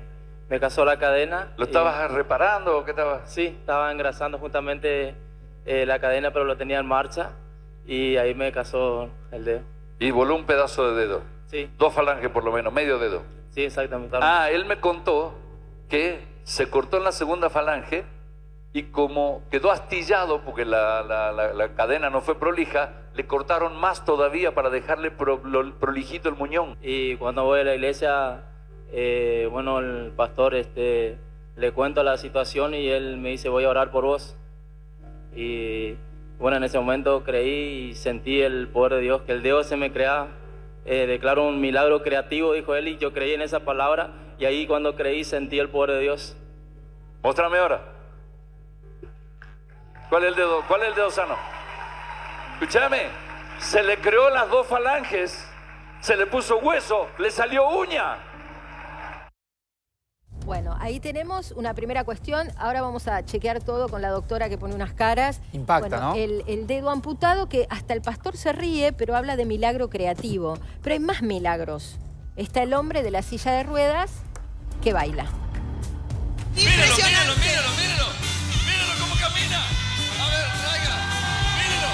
S15: me casó la cadena.
S10: ¿Lo estabas reparando o qué estabas?
S15: Sí, estaba engrasando justamente la cadena, pero lo tenía en marcha y ahí me casó el dedo.
S10: Y voló un pedazo de dedo.
S15: Sí.
S10: 2 falanges por lo menos, medio dedo.
S15: Sí, exactamente.
S10: Ah, él me contó que se cortó en la segunda falange y como quedó astillado porque la cadena no fue prolija, le cortaron más todavía para dejarle prolijito el muñón.
S15: Y cuando voy a la iglesia, bueno, el pastor le cuento la situación y él me dice, voy a orar por vos. Y bueno, en ese momento creí y sentí el poder de Dios, que el dedo se me crea. Declaro un milagro creativo, dijo él, y yo creí en esa palabra. Y ahí cuando creí sentí el poder de Dios.
S10: Móstrame ahora. ¿Cuál es el dedo? ¿Cuál es el dedo sano? Escúchame, se le creó las 2 falanges, se le puso hueso, le salió uña.
S1: Bueno, ahí tenemos una primera cuestión. Ahora vamos a chequear todo con la doctora que pone unas caras.
S2: Impacta,
S1: bueno,
S2: ¿no?
S1: El dedo amputado, que hasta el pastor se ríe, pero habla de milagro creativo. Pero hay más milagros. Está el hombre de la silla de ruedas que baila.
S5: Míralo, míralo, míralo, míralo. Míralo cómo camina. A ver, traiga. Míralo.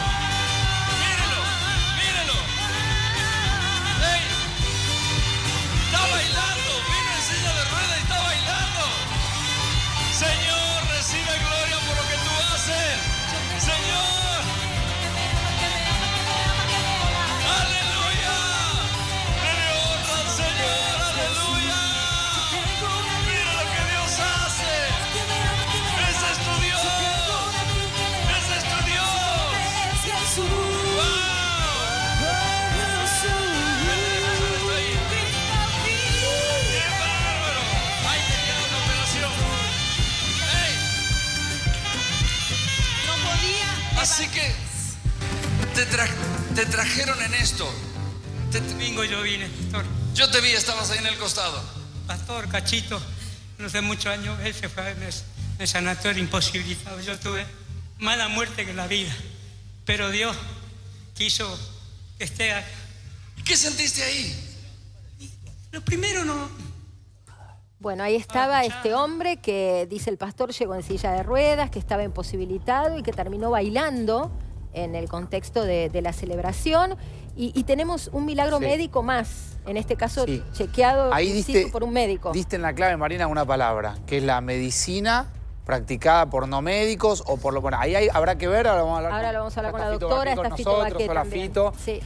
S5: Míralo. Míralo. ¡Ey! Está bailando. Vino en silla de ruedas y está bailando. Señor, recibe gloria por lo que tú haces. Señor. Aleluya. Dele honra al Señor. Aleluya. Mira lo que Dios hace. Ese es tu Dios. Ese es tu Dios. ¡Wow! ¡Qué bárbaro! Ahí te queda una operación. ¡Ey!
S7: No podía.
S5: Así que te trajeron en esto.
S16: Domingo yo vine, pastor.
S5: Yo te vi, estabas ahí en el costado.
S16: Pastor, Cachito, no sé muchos años, él se fue en sanatorio imposibilitado. Yo tuve mala muerte que la vida, pero Dios quiso que esté acá.
S5: ¿Qué sentiste ahí?
S16: Lo primero no...
S1: Bueno, ahí estaba este hombre que, dice el pastor, llegó en silla de ruedas, que estaba imposibilitado y que terminó bailando en el contexto de la celebración. Y tenemos un milagro médico más, en este caso chequeado
S2: Ahí
S1: por un médico.
S2: Diste en la clave, Marina, una palabra, que es la medicina practicada por no médicos o por lo... Bueno, ahí habrá que ver, ahora vamos a hablar
S1: con la doctora, está Fito Baqué
S2: hola
S1: también.
S2: Fito.
S1: Sí.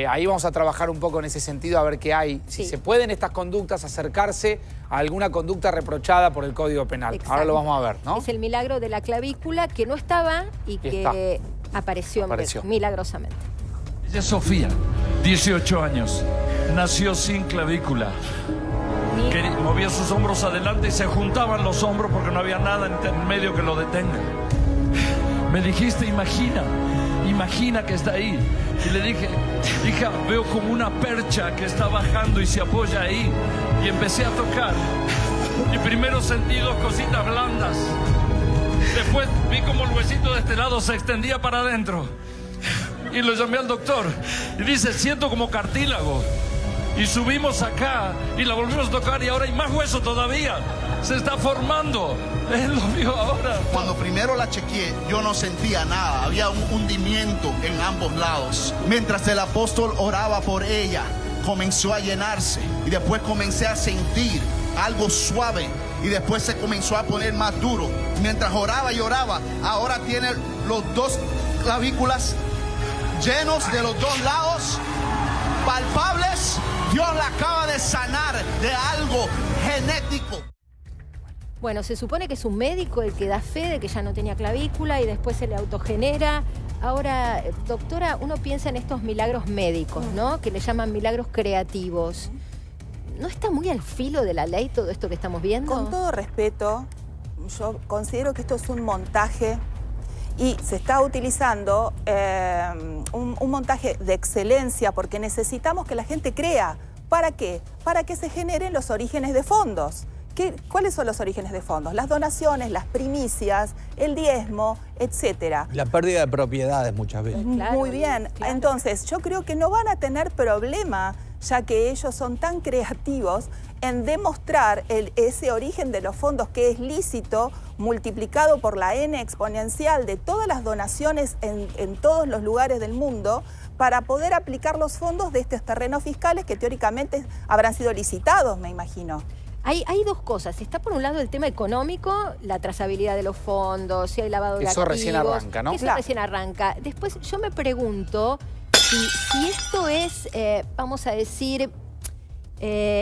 S2: Ahí vamos a trabajar un poco en ese sentido, a ver qué hay. Si se pueden estas conductas acercarse a alguna conducta reprochada por el Código Penal.
S1: Exacto.
S2: Ahora lo vamos a ver, ¿no?
S1: Es el milagro de la clavícula que no estaba y que apareció milagrosamente.
S9: Ella es Sofía, 18 años, nació sin clavícula. Movía sus hombros adelante y se juntaban los hombros porque no había nada en medio que lo detenga. Me dijiste, imagina que está ahí. Y le dije, hija, veo como una percha que está bajando y se apoya ahí. Y empecé a tocar. Y primero sentí 2 cositas blandas. Después vi como el huesito de este lado se extendía para adentro. Y lo llamé al doctor. Y dice, siento como cartílago. Y subimos acá y la volvimos a tocar y ahora hay más hueso todavía. Se está formando. Él lo vio ahora.
S17: Cuando primero la chequeé, yo no sentía nada. Había un hundimiento en ambos lados. Mientras el apóstol oraba por ella, comenzó a llenarse. Y después comencé a sentir algo suave. Y después se comenzó a poner más duro. Mientras oraba y oraba, ahora tiene los 2 clavículas llenos de los 2 lados, palpables. Dios la acaba de sanar de algo genético.
S1: Bueno, se supone que es un médico el que da fe de que ya no tenía clavícula y después se le autogenera. Ahora, doctora, uno piensa en estos milagros médicos, ¿no? Que le llaman milagros creativos. ¿No está muy al filo de la ley todo esto que estamos viendo?
S13: Con todo respeto, yo considero que esto es un montaje y se está utilizando un montaje de excelencia porque necesitamos que la gente crea. ¿Para qué? Para que se generen los orígenes de fondos. ¿Cuáles son los orígenes de fondos? Las donaciones, las primicias, el diezmo, etcétera.
S18: La pérdida de propiedades muchas veces.
S13: Muy bien. Entonces, yo creo que no van a tener problema ya que ellos son tan creativos en demostrar ese origen de los fondos que es lícito, multiplicado por la N exponencial de todas las donaciones en todos los lugares del mundo, para poder aplicar los fondos de estos terrenos fiscales que teóricamente habrán sido licitados, me imagino.
S1: Hay dos cosas. Está por un lado el tema económico, la trazabilidad de los fondos, si hay lavado de
S2: Eso
S1: activos.
S2: recién arranca, ¿no?
S1: Eso recién arranca. Después yo me pregunto si esto es, vamos a decir,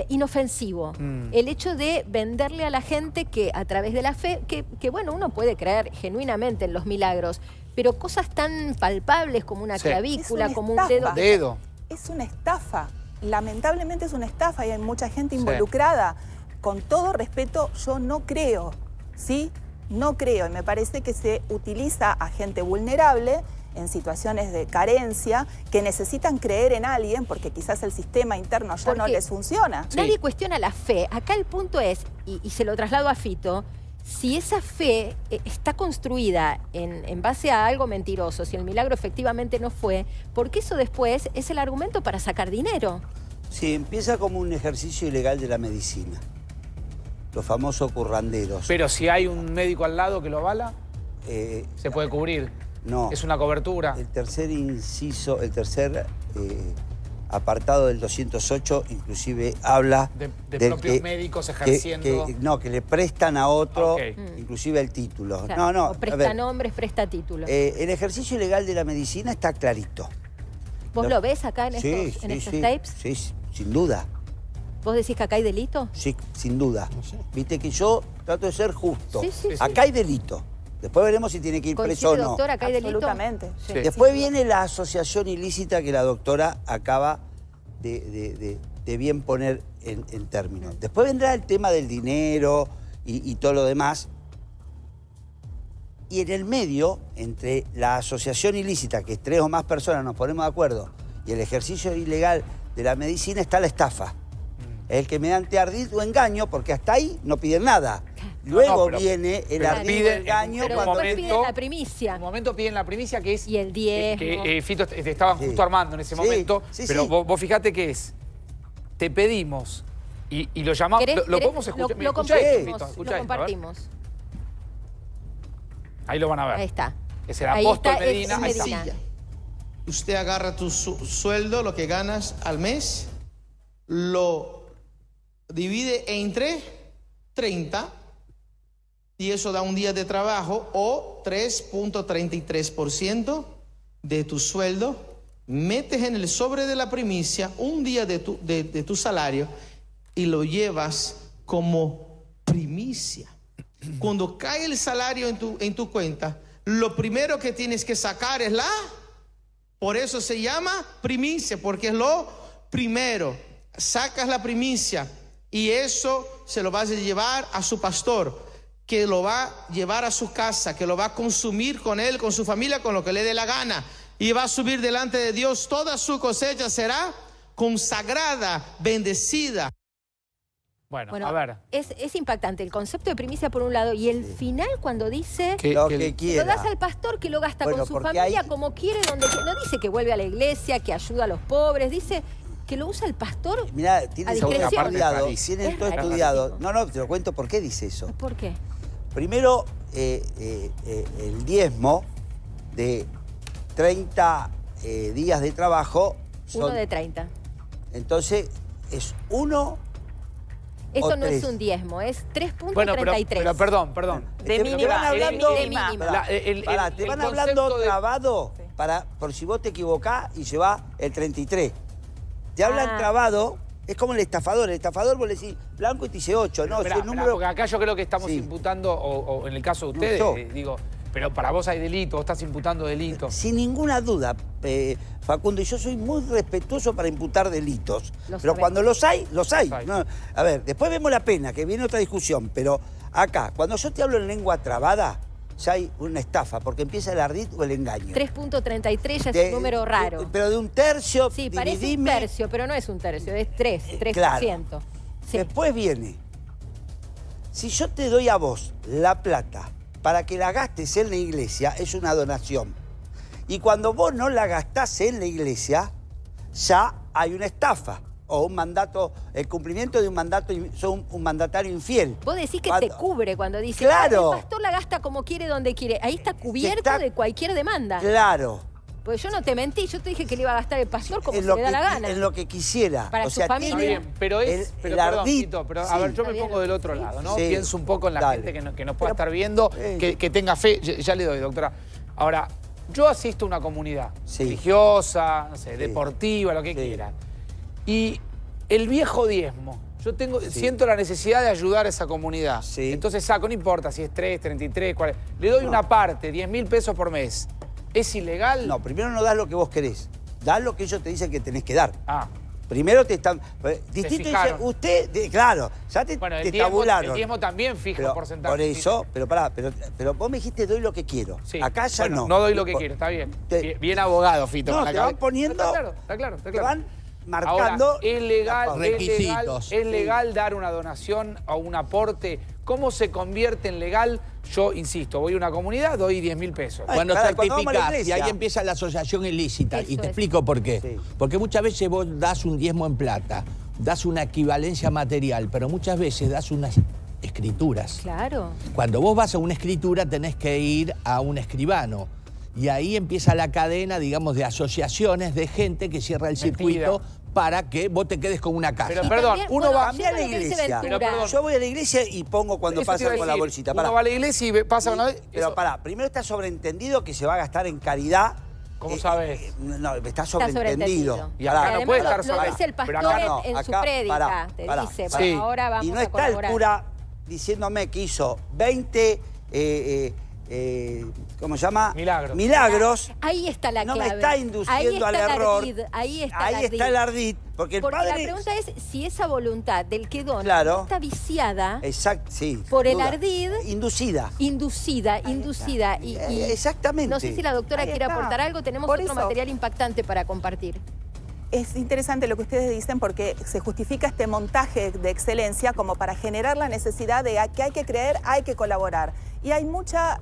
S1: inofensivo. El hecho de venderle a la gente que a través de la fe, que bueno, uno puede creer genuinamente en los milagros, pero cosas tan palpables como una clavícula, como un dedo.
S13: Es una estafa. Lamentablemente es una estafa y hay mucha gente involucrada. Con todo respeto, yo no creo, ¿sí? No creo. Y me parece que se utiliza a gente vulnerable en situaciones de carencia, que necesitan creer en alguien porque quizás el sistema interno ya no les funciona.
S1: Nadie cuestiona la fe. Acá el punto es, y se lo traslado a Fito, si esa fe está construida en base a algo mentiroso, si el milagro efectivamente no fue, porque eso después es el argumento para sacar dinero.
S18: Sí, empieza como un ejercicio ilegal de la medicina. Los famosos curranderos.
S2: Pero si hay un médico al lado que lo avala, ¿se puede cubrir?
S18: No.
S2: ¿Es una cobertura?
S18: El tercer inciso, el tercer apartado del 208 inclusive habla
S2: de propios médicos ejerciendo...
S18: que le prestan a otro inclusive el título.
S1: Claro,
S18: No,
S1: o presta nombres, presta títulos.
S18: El ejercicio ilegal de la medicina está clarito.
S1: ¿Vos lo ves acá en estos tapes?
S18: Sí, sin duda.
S1: ¿Vos decís que acá hay delito?
S18: Sí, sin duda. Viste que yo trato de ser justo.
S1: Sí.
S18: Acá hay delito. Después veremos si tiene que ir preso o no.
S1: Doctora, acá hay delito.
S13: Absolutamente.
S1: Sí.
S18: Después viene la asociación ilícita que la doctora acaba de bien poner en términos. Después vendrá el tema del dinero y todo lo demás. Y en el medio, entre la asociación ilícita, que es 3 o más personas nos ponemos de acuerdo, y el ejercicio ilegal de la medicina, está la estafa. El que mediante ardid o engaño, porque hasta ahí no piden nada. Luego viene el ardid o engaño cuando
S1: piden la primicia.
S2: En un momento piden la primicia que es...
S1: Y el 10.
S2: Que Fito te estaban justo armando en ese momento. Pero vos fijate que es, te pedimos y lo llamamos... ¿Lo podemos escuchar?
S1: Lo compartimos.
S2: Ahí lo van a ver.
S1: Ahí está.
S2: Es el apóstol Medina.
S1: Es Medina.
S11: Usted agarra tu sueldo, lo que ganas al mes, lo divide entre 30 y eso da un día de trabajo o 3.33% de tu sueldo. Metes en el sobre de la primicia un día de tu salario y lo llevas como primicia. Cuando cae el salario en tu cuenta, lo primero que tienes que sacar es por eso se llama primicia, porque es lo primero. Sacas la primicia y eso se lo vas a llevar a su pastor, que lo va a llevar a su casa, que lo va a consumir con él, con su familia, con lo que le dé la gana. Y va a subir delante de Dios. Toda su cosecha será consagrada, bendecida.
S2: Bueno, a ver.
S1: Es impactante el concepto de primicia por un lado y el final cuando dice
S18: lo que quiera.
S1: lo das al pastor que lo gasta con su familia como quiere, donde quiere. No dice que vuelve a la iglesia, que ayuda a los pobres, dice que lo usa el pastor.
S18: Mirá, tiene todo estudiado.
S1: Tienen
S18: todo estudiado. No, te lo cuento por qué dice eso.
S1: ¿Por qué?
S18: Primero, el diezmo de 30 días de trabajo.
S1: Uno de 30.
S18: Entonces, es uno.
S1: Esto no es un diezmo, es 3.33.
S2: Bueno, pero perdón.
S13: De mínima.
S18: Te van hablando,
S1: de mínima.
S18: Te van hablando trabado por si vos te equivocás y llevás el 33. Te hablan trabado, es como el estafador. El estafador vos le decís blanco y te dice 8. No,
S2: Esperá,
S18: es el número...
S2: porque acá yo creo que estamos imputando, o en el caso de ustedes, digo, pero para vos hay delito, vos estás imputando delito.
S18: Sin ninguna duda, Facundo, y yo soy muy respetuoso para imputar delitos. Pero cuando los hay, los hay. No, a ver, después vemos la pena, que viene otra discusión, pero acá, cuando yo te hablo en lengua trabada, ya hay una estafa, porque empieza el ardid o el engaño.
S1: 3.33 ya es un número raro.
S18: Pero de un tercio,
S1: sí, parece un tercio, pero no es un tercio, es 3%.
S18: Claro. Sí. Después viene, si yo te doy a vos la plata para que la gastes en la iglesia, es una donación. Y cuando vos no la gastás en la iglesia, ya hay una estafa. o un mandato, el cumplimiento de un mandato, son un mandatario infiel.
S1: Vos decís que
S18: Cuando-
S1: te cubre cuando dice,
S18: Claro.
S1: el pastor la gasta como quiere, donde quiere. Ahí está cubierto de cualquier demanda.
S18: Claro.
S1: Porque yo no te mentí, yo te dije que le iba a gastar el pastor como
S18: En
S1: se
S18: lo
S1: le da
S18: que
S1: la gana.
S18: En lo que quisiera.
S1: Para
S18: o
S1: su
S18: sea,
S1: familia.
S18: tiene
S2: Está bien, pero es...
S18: el
S2: perdón,
S18: ardid.
S2: Fito, pero a
S18: Sí.
S2: ver, yo me
S1: Está
S2: pongo
S1: bien.
S2: del otro lado, ¿no?
S18: Sí.
S2: Pienso un poco en la
S18: Dale.
S2: gente que nos pueda estar viendo, que tenga fe. Ya le doy, doctora. Ahora, yo asisto a una comunidad religiosa, no sé, deportiva, lo que quiera. Y el viejo diezmo, yo siento la necesidad de ayudar a esa comunidad. Entonces saco, no importa si es 3, 33, 40. Le doy una parte, 10.000 pesos por mes. ¿Es ilegal?
S18: No, primero no das lo que vos querés. Das lo que ellos te dicen que tenés que dar.
S2: Ah.
S18: Primero te están... Distinto dice,
S2: fijaron.
S18: usted, claro, ya te tabularon.
S2: El diezmo también fija
S18: Pero,
S2: el porcentaje.
S18: por eso, pero pará, pero vos me dijiste doy lo que quiero.
S2: Sí.
S18: Acá ya
S2: Bueno,
S18: no.
S2: no doy lo que quiero, está bien. Bien abogado, Fito.
S18: No,
S2: con la
S18: te van
S2: cabeza.
S18: poniendo...
S2: Está claro.
S18: Te van marcando...
S2: Ahora, ¿es legal,
S18: requisitos.
S2: es legal dar una donación o un aporte? ¿Cómo se convierte en legal? Yo insisto, voy a una comunidad, doy 10.000 pesos.
S19: Cuando certificás y ahí empieza la asociación ilícita. Y te explico por qué. Porque muchas veces vos das un diezmo en plata, das una equivalencia material, pero muchas veces das unas escrituras.
S1: Claro.
S19: Cuando vos vas a una escritura tenés que ir a un escribano. Y ahí empieza la cadena, digamos, de asociaciones de gente que cierra el circuito para que vos te quedes con una casa.
S18: Pero perdón, uno va a la iglesia. Yo voy a la iglesia y pongo cuando
S2: Eso te iba
S18: pasan
S2: a
S18: con la
S2: decir,
S18: bolsita.
S2: uno va a la iglesia y pasa una vez...
S18: Pero pará, primero está sobreentendido que se va a gastar en caridad.
S2: ¿Cómo sabes?
S18: No, está sobreentendido.
S2: Y acá no puede estar
S1: Lo
S2: sobreentendido.
S1: dice el pastor
S18: Pero acá no,
S1: en su
S18: acá,
S1: prédica.
S18: pará,
S1: Te
S18: pará,
S1: dice,
S18: pará.
S1: bueno, ahora vamos
S18: y no
S1: a
S18: está el
S1: colaborar.
S18: cura diciéndome que hizo 20... ¿cómo se llama? Milagros.
S1: Ahí está la
S18: no
S1: clave.
S18: me está induciendo al error.
S1: Ahí está
S18: el ardid. Porque el padre...
S1: la pregunta es si esa voluntad del que dona
S18: Claro.
S1: no está viciada
S18: Exacto, sí.
S1: por
S18: sin
S1: el
S18: duda.
S1: ardid.
S18: Inducida.
S1: Inducida. Y
S18: exactamente.
S1: No sé si la doctora
S13: Ahí
S1: quiere
S13: está.
S1: aportar algo. Tenemos
S13: Por
S1: otro
S13: eso.
S1: material impactante para compartir.
S13: Es interesante lo que ustedes dicen porque se justifica este montaje de excelencia como para generar la necesidad de que hay que creer, hay que colaborar. Y hay mucha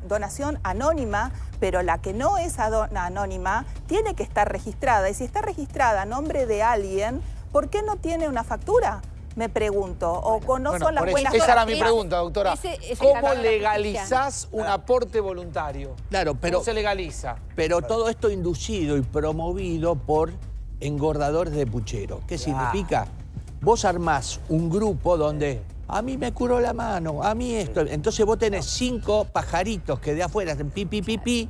S13: donación anónima, pero la que no es anónima tiene que estar registrada. Y si está registrada a nombre de alguien, ¿por qué no tiene una factura? Me pregunto. O no son las
S2: por eso,
S13: buenas
S2: esa era mi
S13: prácticas.
S2: pregunta, doctora. ¿Cómo legalizás un aporte voluntario?
S19: Claro, pero...
S2: ¿Cómo se legaliza?
S19: Pero todo esto inducido y promovido por engordadores de puchero. ¿Qué significa? Vos armás un grupo donde a mí me curó la mano, a mí esto. Entonces vos tenés 5 pajaritos que de afuera hacen pi, pi, pi, pi,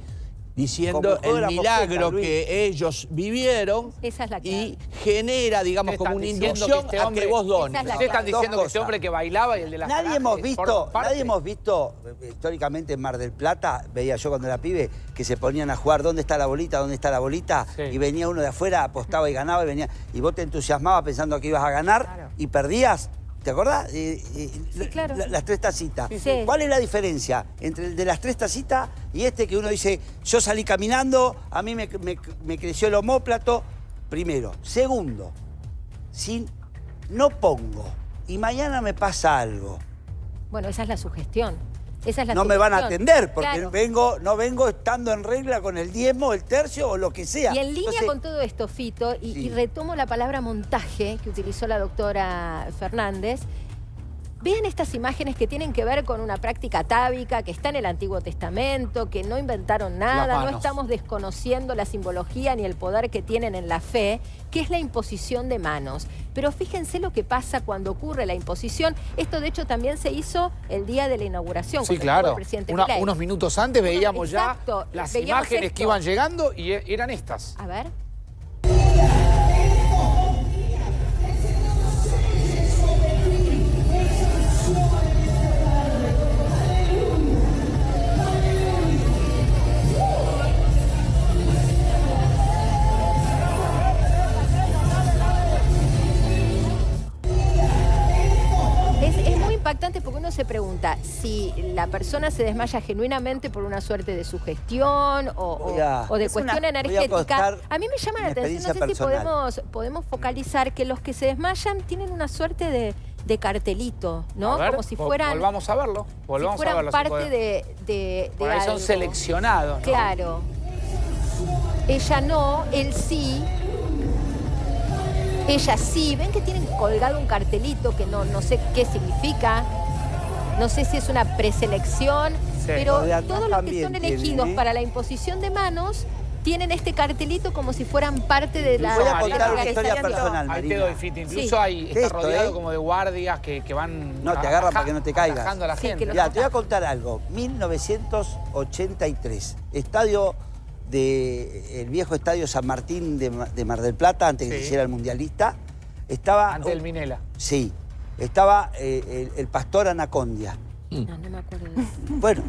S19: diciendo
S18: Como
S19: el
S18: la
S19: milagro
S18: mosqueta, Luis.
S19: que ellos vivieron.
S1: Esa es la clave.
S19: Y genera, digamos,
S2: Ustedes
S19: como
S2: están
S19: una
S2: diciendo
S19: inducción
S2: que este
S19: a
S2: hombre-
S19: que vos dones.
S1: Esa es la
S2: Ustedes están
S1: clave.
S2: diciendo
S18: Dos
S2: que este
S18: cosas.
S2: hombre que bailaba y el de las
S18: Nadie hemos visto,
S2: parte.
S18: nadie hemos visto, históricamente en Mar del Plata, veía yo cuando era pibe, que se ponían a jugar, ¿dónde está la bolita? ¿Dónde está la bolita?
S2: Sí.
S18: Y venía uno de afuera, apostaba y ganaba, y venía, y vos te entusiasmabas pensando que ibas a ganar y perdías. ¿Te acordás?
S1: claro.
S18: Las 3 tacitas.
S1: Sí.
S18: ¿Cuál es la diferencia entre el de las 3 tacitas y este que uno dice, yo salí caminando, a mí me creció el omóplato? Primero. Segundo, si no pongo y mañana me pasa algo,
S1: Bueno, esa es la sugestión. Esa es la
S18: no me van a
S1: sugestión.
S18: atender porque
S1: Claro.
S18: no vengo estando en regla con el diezmo, el tercio o lo que sea.
S1: Y en línea
S18: Entonces,
S1: con todo esto, Fito, y retomo la palabra montaje que utilizó la doctora Fernández, vean estas imágenes que tienen que ver con una práctica atávica que está en el Antiguo Testamento, que no inventaron nada, no
S2: manos.
S1: estamos desconociendo la simbología ni el poder que tienen en la fe, que es la imposición de manos. Pero fíjense lo que pasa cuando ocurre la imposición. Esto, de hecho, también se hizo el día de la inauguración.
S2: Sí,
S1: cuando estuvo
S2: claro.
S1: el presidente Milei.
S2: Unos minutos antes veíamos
S1: exacto,
S2: ya las
S1: veíamos
S2: imágenes
S1: esto.
S2: que iban llegando y eran estas.
S1: A ver. Es muy impactante porque uno se pregunta si la persona se desmaya genuinamente por una suerte de sugestión o de
S18: Es
S1: cuestión
S18: una- voy a
S1: energética.
S18: contar
S1: A mí me llama la
S18: una
S1: atención, no sé
S18: experiencia
S1: si
S18: personal.
S1: podemos focalizar que los que se desmayan tienen una suerte de cartelito, ¿no?
S2: A ver,
S1: como si fueran,
S2: volvamos a verlo. Volvamos
S1: si fueran
S2: a verlo.
S1: parte de
S2: Por ahí son
S1: algo.
S2: seleccionados, ¿no?
S1: Claro. Ella no, él sí. Ella sí. Ven que tienen colgado un cartelito que no sé qué significa. No sé si es una preselección, pero todos los que son elegidos para la imposición de manos tienen este cartelito como si fueran parte de la...
S18: Voy a contar una historia personal,
S2: Ahí te
S18: Marina.
S2: doy, Fiti. Incluso
S1: Sí.
S2: ahí está
S18: Esto,
S2: rodeado como de guardias que van...
S18: No, te agarran para que no te caigas.
S2: atajando a la gente.
S18: Mira, te voy a contar algo. 1983, el viejo estadio San Martín de Mar del Plata, antes que se hiciera el mundialista, estaba...
S2: Antes del Minela.
S18: Sí, estaba el pastor Anacondia.
S1: No me acuerdo.
S18: Bueno,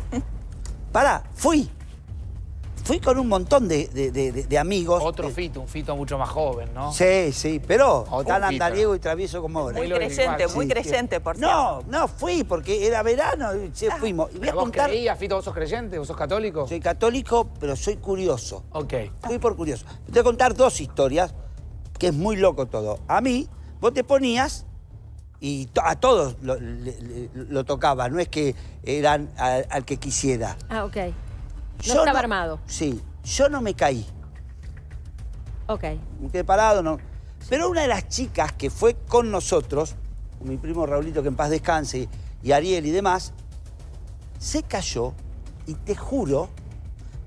S18: pará, fui con un montón de amigos.
S2: Otro Fito, un Fito mucho más joven, ¿no?
S18: Sí, pero
S2: Otro
S18: tan
S2: Fito.
S18: andariego y travieso como ahora.
S13: Muy creyente, por cierto.
S18: No, fui porque era verano y fuimos. Y voy a
S2: ¿Vos
S18: contar...
S2: creías, Fito, vos sos creyente? ¿Vos sos católico?
S18: Soy católico, pero soy curioso.
S2: Ok.
S18: Fui por curioso. Te voy a contar dos historias, que es muy loco todo. A mí, vos te ponías y a todos lo tocaba, no es que eran al que quisiera.
S1: Ah, ok. No
S18: Yo
S1: estaba armado.
S18: Sí, yo no me caí.
S1: Ok.
S18: Me quedé parado, no. Pero una de las chicas que fue con nosotros, mi primo Raulito, que en paz descanse, y Ariel y demás, se cayó y te juro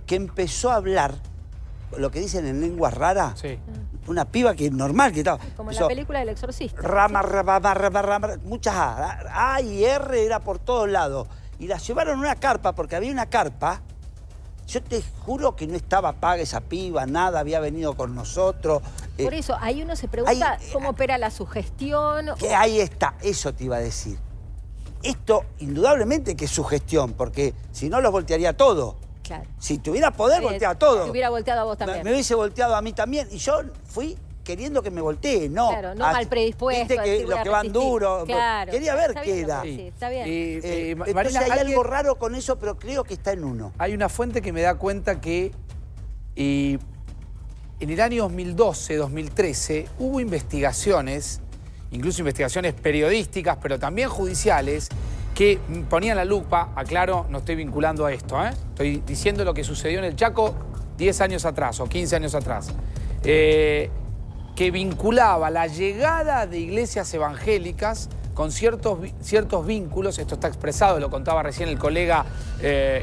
S18: que empezó a hablar, lo que dicen en lenguas raras, una piba que normal que estaba.
S1: Como en
S18: empezó,
S1: la película del exorcista.
S18: rama, muchas A y R era por todos lados. Y la llevaron a una carpa, porque había una carpa. Yo te juro que no estaba paga esa piba, nada, había venido con nosotros.
S1: Por eso, ahí uno se pregunta cómo opera la sugestión.
S18: Que ahí está, eso te iba a decir. Esto, indudablemente que es sugestión, porque si no los voltearía todo.
S1: Claro.
S18: Si tuviera poder, volteaba todo.
S1: Te hubiera volteado a vos también.
S18: Me hubiese volteado a mí también. Y yo fui queriendo que me voltee, no.
S1: Claro, no mal predispuesto.
S18: Viste que los que van duros.
S1: Claro.
S18: Quería ver
S1: Está
S18: qué
S1: bien,
S18: era.
S1: sí, está bien.
S18: Entonces
S2: Marina,
S18: hay
S2: alguien-
S18: algo raro con eso, pero creo que está en uno.
S2: Hay una fuente que me da cuenta que en el año 2012, 2013, hubo investigaciones, incluso investigaciones periodísticas, pero también judiciales, que ponían la lupa, aclaro, no estoy vinculando a esto, estoy diciendo lo que sucedió en el Chaco 10 años atrás o 15 años atrás, que vinculaba la llegada de iglesias evangélicas con ciertos vínculos, esto está expresado, lo contaba recién el colega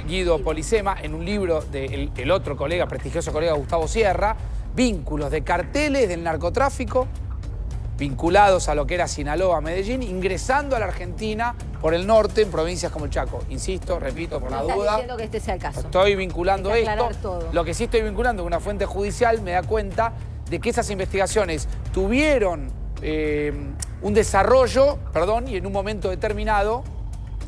S2: Guido Policema, en un libro del otro colega, prestigioso colega Gustavo Sierra, vínculos de carteles del narcotráfico vinculados a lo que era Sinaloa, Medellín, ingresando a la Argentina por el norte en provincias como el Chaco. Insisto, repito, por la
S1: No estás
S2: duda.
S1: diciendo que este sea el caso.
S2: Estoy vinculando
S1: Hay que
S2: esto.
S1: aclarar todo.
S2: Lo que sí estoy vinculando con una fuente judicial me da cuenta de que esas investigaciones tuvieron un desarrollo, y en un momento determinado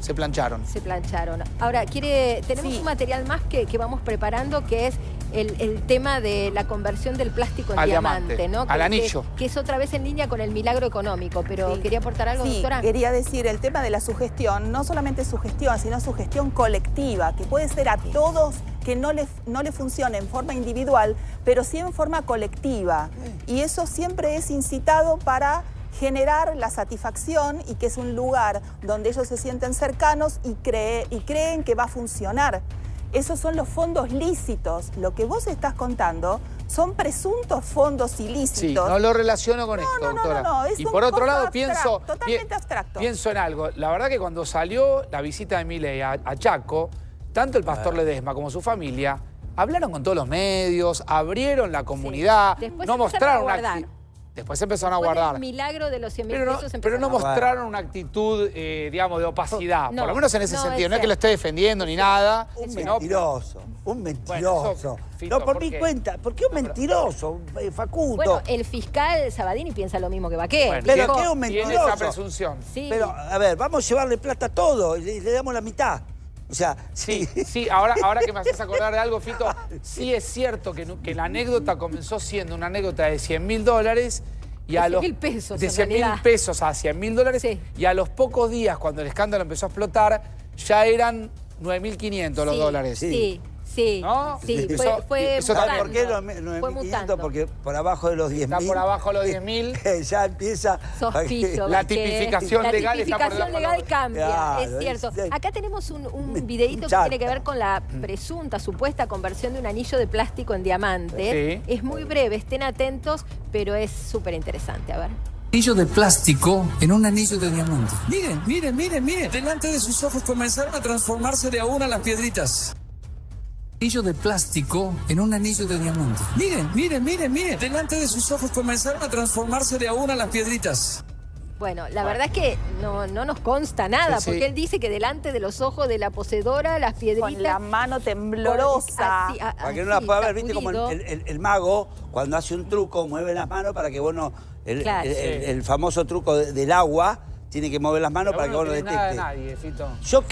S2: se plancharon.
S1: Se plancharon. Ahora, tenemos un material más que vamos preparando, que es el tema de la conversión del plástico en
S2: Al
S1: diamante,
S2: diamante,
S1: ¿no?
S2: al
S1: Que-
S2: anillo.
S1: Que es otra vez en línea con el milagro económico, pero
S13: Sí.
S1: ¿quería aportar algo,
S13: Sí,
S1: doctora?
S13: quería decir, el tema de la sugestión, no solamente sugestión, sino sugestión colectiva, que puede ser a todos que no le funcione en forma individual, pero sí en forma colectiva. Y eso siempre es incitado para generar la satisfacción y que es un lugar donde ellos se sienten cercanos y creen que va a funcionar. Esos son los fondos lícitos. Lo que vos estás contando son presuntos fondos
S2: Sí,
S13: ilícitos.
S2: no lo relaciono con esto, doctora.
S13: no, es
S2: y
S13: un
S2: por otro
S13: poco
S2: lado,
S13: abstracto, totalmente abstracto.
S2: pienso en algo. La verdad que cuando salió la visita de Milei a Chaco, tanto el pastor Ledesma como su familia hablaron con todos los medios, abrieron la comunidad,
S1: Después
S2: no
S1: empezaron
S2: mostraron
S1: a guardar.
S2: Después empezaron a
S1: Después del
S2: guardar.
S1: milagro de los 100.000
S2: Pero
S1: pesos
S2: no
S1: empezaron a guardar.
S2: mostraron una actitud, digamos, de opacidad.
S1: No,
S2: por lo menos en ese
S1: no,
S2: sentido.
S1: es
S2: No es que lo esté defendiendo ni nada.
S18: Un
S2: sino-
S18: mentiroso, un mentiroso.
S2: Bueno, eso, Fito,
S18: no, por
S2: ¿por
S18: mi
S2: qué?
S18: cuenta. ¿Por qué un mentiroso, Facundo?
S1: Bueno, el fiscal Sabadini piensa lo mismo que Baqué.
S2: Bueno,
S18: pero
S1: Dijo,
S18: ¿qué es un
S2: tiene
S18: mentiroso?
S2: esa presunción.
S1: Sí.
S18: Pero, a ver, vamos a llevarle plata a todo y le damos la mitad. O sea,
S2: Sí, ahora que me haces acordar de algo, Fito, sí es cierto que la anécdota comenzó siendo una anécdota de $100.000 y a
S1: De
S2: los
S1: 100.000 pesos,
S2: de
S1: en
S2: 100.000
S1: realidad.
S2: pesos a $100.000
S1: Sí.
S2: y a los pocos días cuando el escándalo empezó a explotar ya eran 9.500 los
S1: Sí,
S2: dólares.
S1: Sí, Sí,
S2: ¿no?
S1: sí,
S2: Eso-
S1: fue
S2: eso
S1: mutando.
S18: ¿Por qué no,
S1: Fue
S18: 9.500?
S1: mutando.
S18: Porque por abajo de los 10.000.
S2: Está por abajo de los 10.000.
S18: Ya empieza.
S1: Sospecho.
S2: La
S1: que
S2: tipificación
S1: la
S2: legal está por
S1: tipificación
S2: debajo de
S1: legal
S2: los-
S1: cambia,
S18: Claro,
S1: es cierto.
S18: es-
S1: Acá tenemos un videíto que
S18: chata.
S1: tiene que ver con la presunta, supuesta conversión de un anillo de plástico en diamante.
S2: Sí.
S1: Es muy breve, estén atentos, pero es súper interesante. A ver.
S7: Anillo de plástico en un anillo de diamante. Miren, miren, miren, miren. Delante de sus ojos comenzaron a transformarse de a una las piedritas. Anillo de plástico en un anillo de diamante. Miren, miren, miren, miren. Delante de sus ojos comenzaron a transformarse de a una las piedritas.
S1: Bueno, la verdad es que no nos consta nada,
S2: Sí, sí.
S1: porque él dice que delante de los ojos de la poseedora, las piedritas...
S13: Con la mano temblorosa.
S18: Para que no la pueda ver, viste como
S1: sacudido.
S18: el mago, cuando hace un truco, mueve las manos para que vos no.
S1: Claro.
S18: El famoso truco del agua, tiene que mover las manos
S2: Pero
S18: para que vos no
S2: no tiene nada de
S18: detectes.
S2: nadie, Fito.
S18: Yo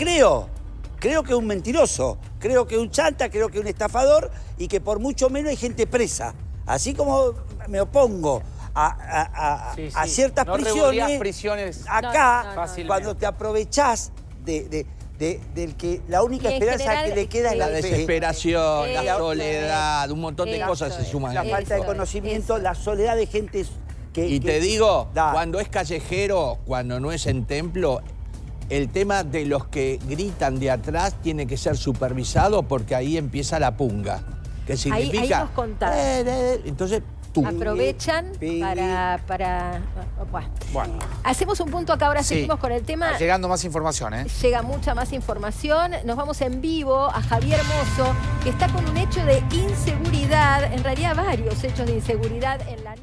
S18: creo que es un mentiroso, creo que es un chanta, creo que es un estafador y que por mucho menos hay gente presa. Así como me opongo a
S2: Sí,
S18: a
S2: sí.
S18: ciertas
S2: No revoleás
S18: prisiones,
S2: prisiones
S18: acá,
S2: fácilmente.
S18: cuando te aprovechás del que la única
S1: Y en
S18: esperanza
S1: general,
S18: que le queda es
S19: La
S18: la fe.
S19: desesperación, la
S1: Eso
S19: soledad, un montón de
S1: Eso
S19: cosas se
S1: es.
S19: suman.
S18: La
S19: ahí.
S18: falta de
S1: Eso es,
S18: conocimiento,
S1: eso.
S18: la soledad de gente que...
S19: Y
S18: que-
S19: te digo,
S18: Da.
S19: cuando es callejero, cuando no es en templo, el tema de los que gritan de atrás tiene que ser supervisado porque ahí empieza la punga. ¿Qué significa?
S1: Ahí nos contaron.
S19: Entonces, tú.
S1: Aprovechan
S18: Ping.
S1: para... Bueno.
S2: Bueno,
S1: Hacemos un punto acá, ahora
S2: sí.
S1: seguimos con el tema.
S2: Está llegando más información, ¿eh?
S1: Llega mucha más información. Nos vamos en vivo a Javier Mozo, que está con un hecho de inseguridad, en realidad varios hechos de inseguridad en la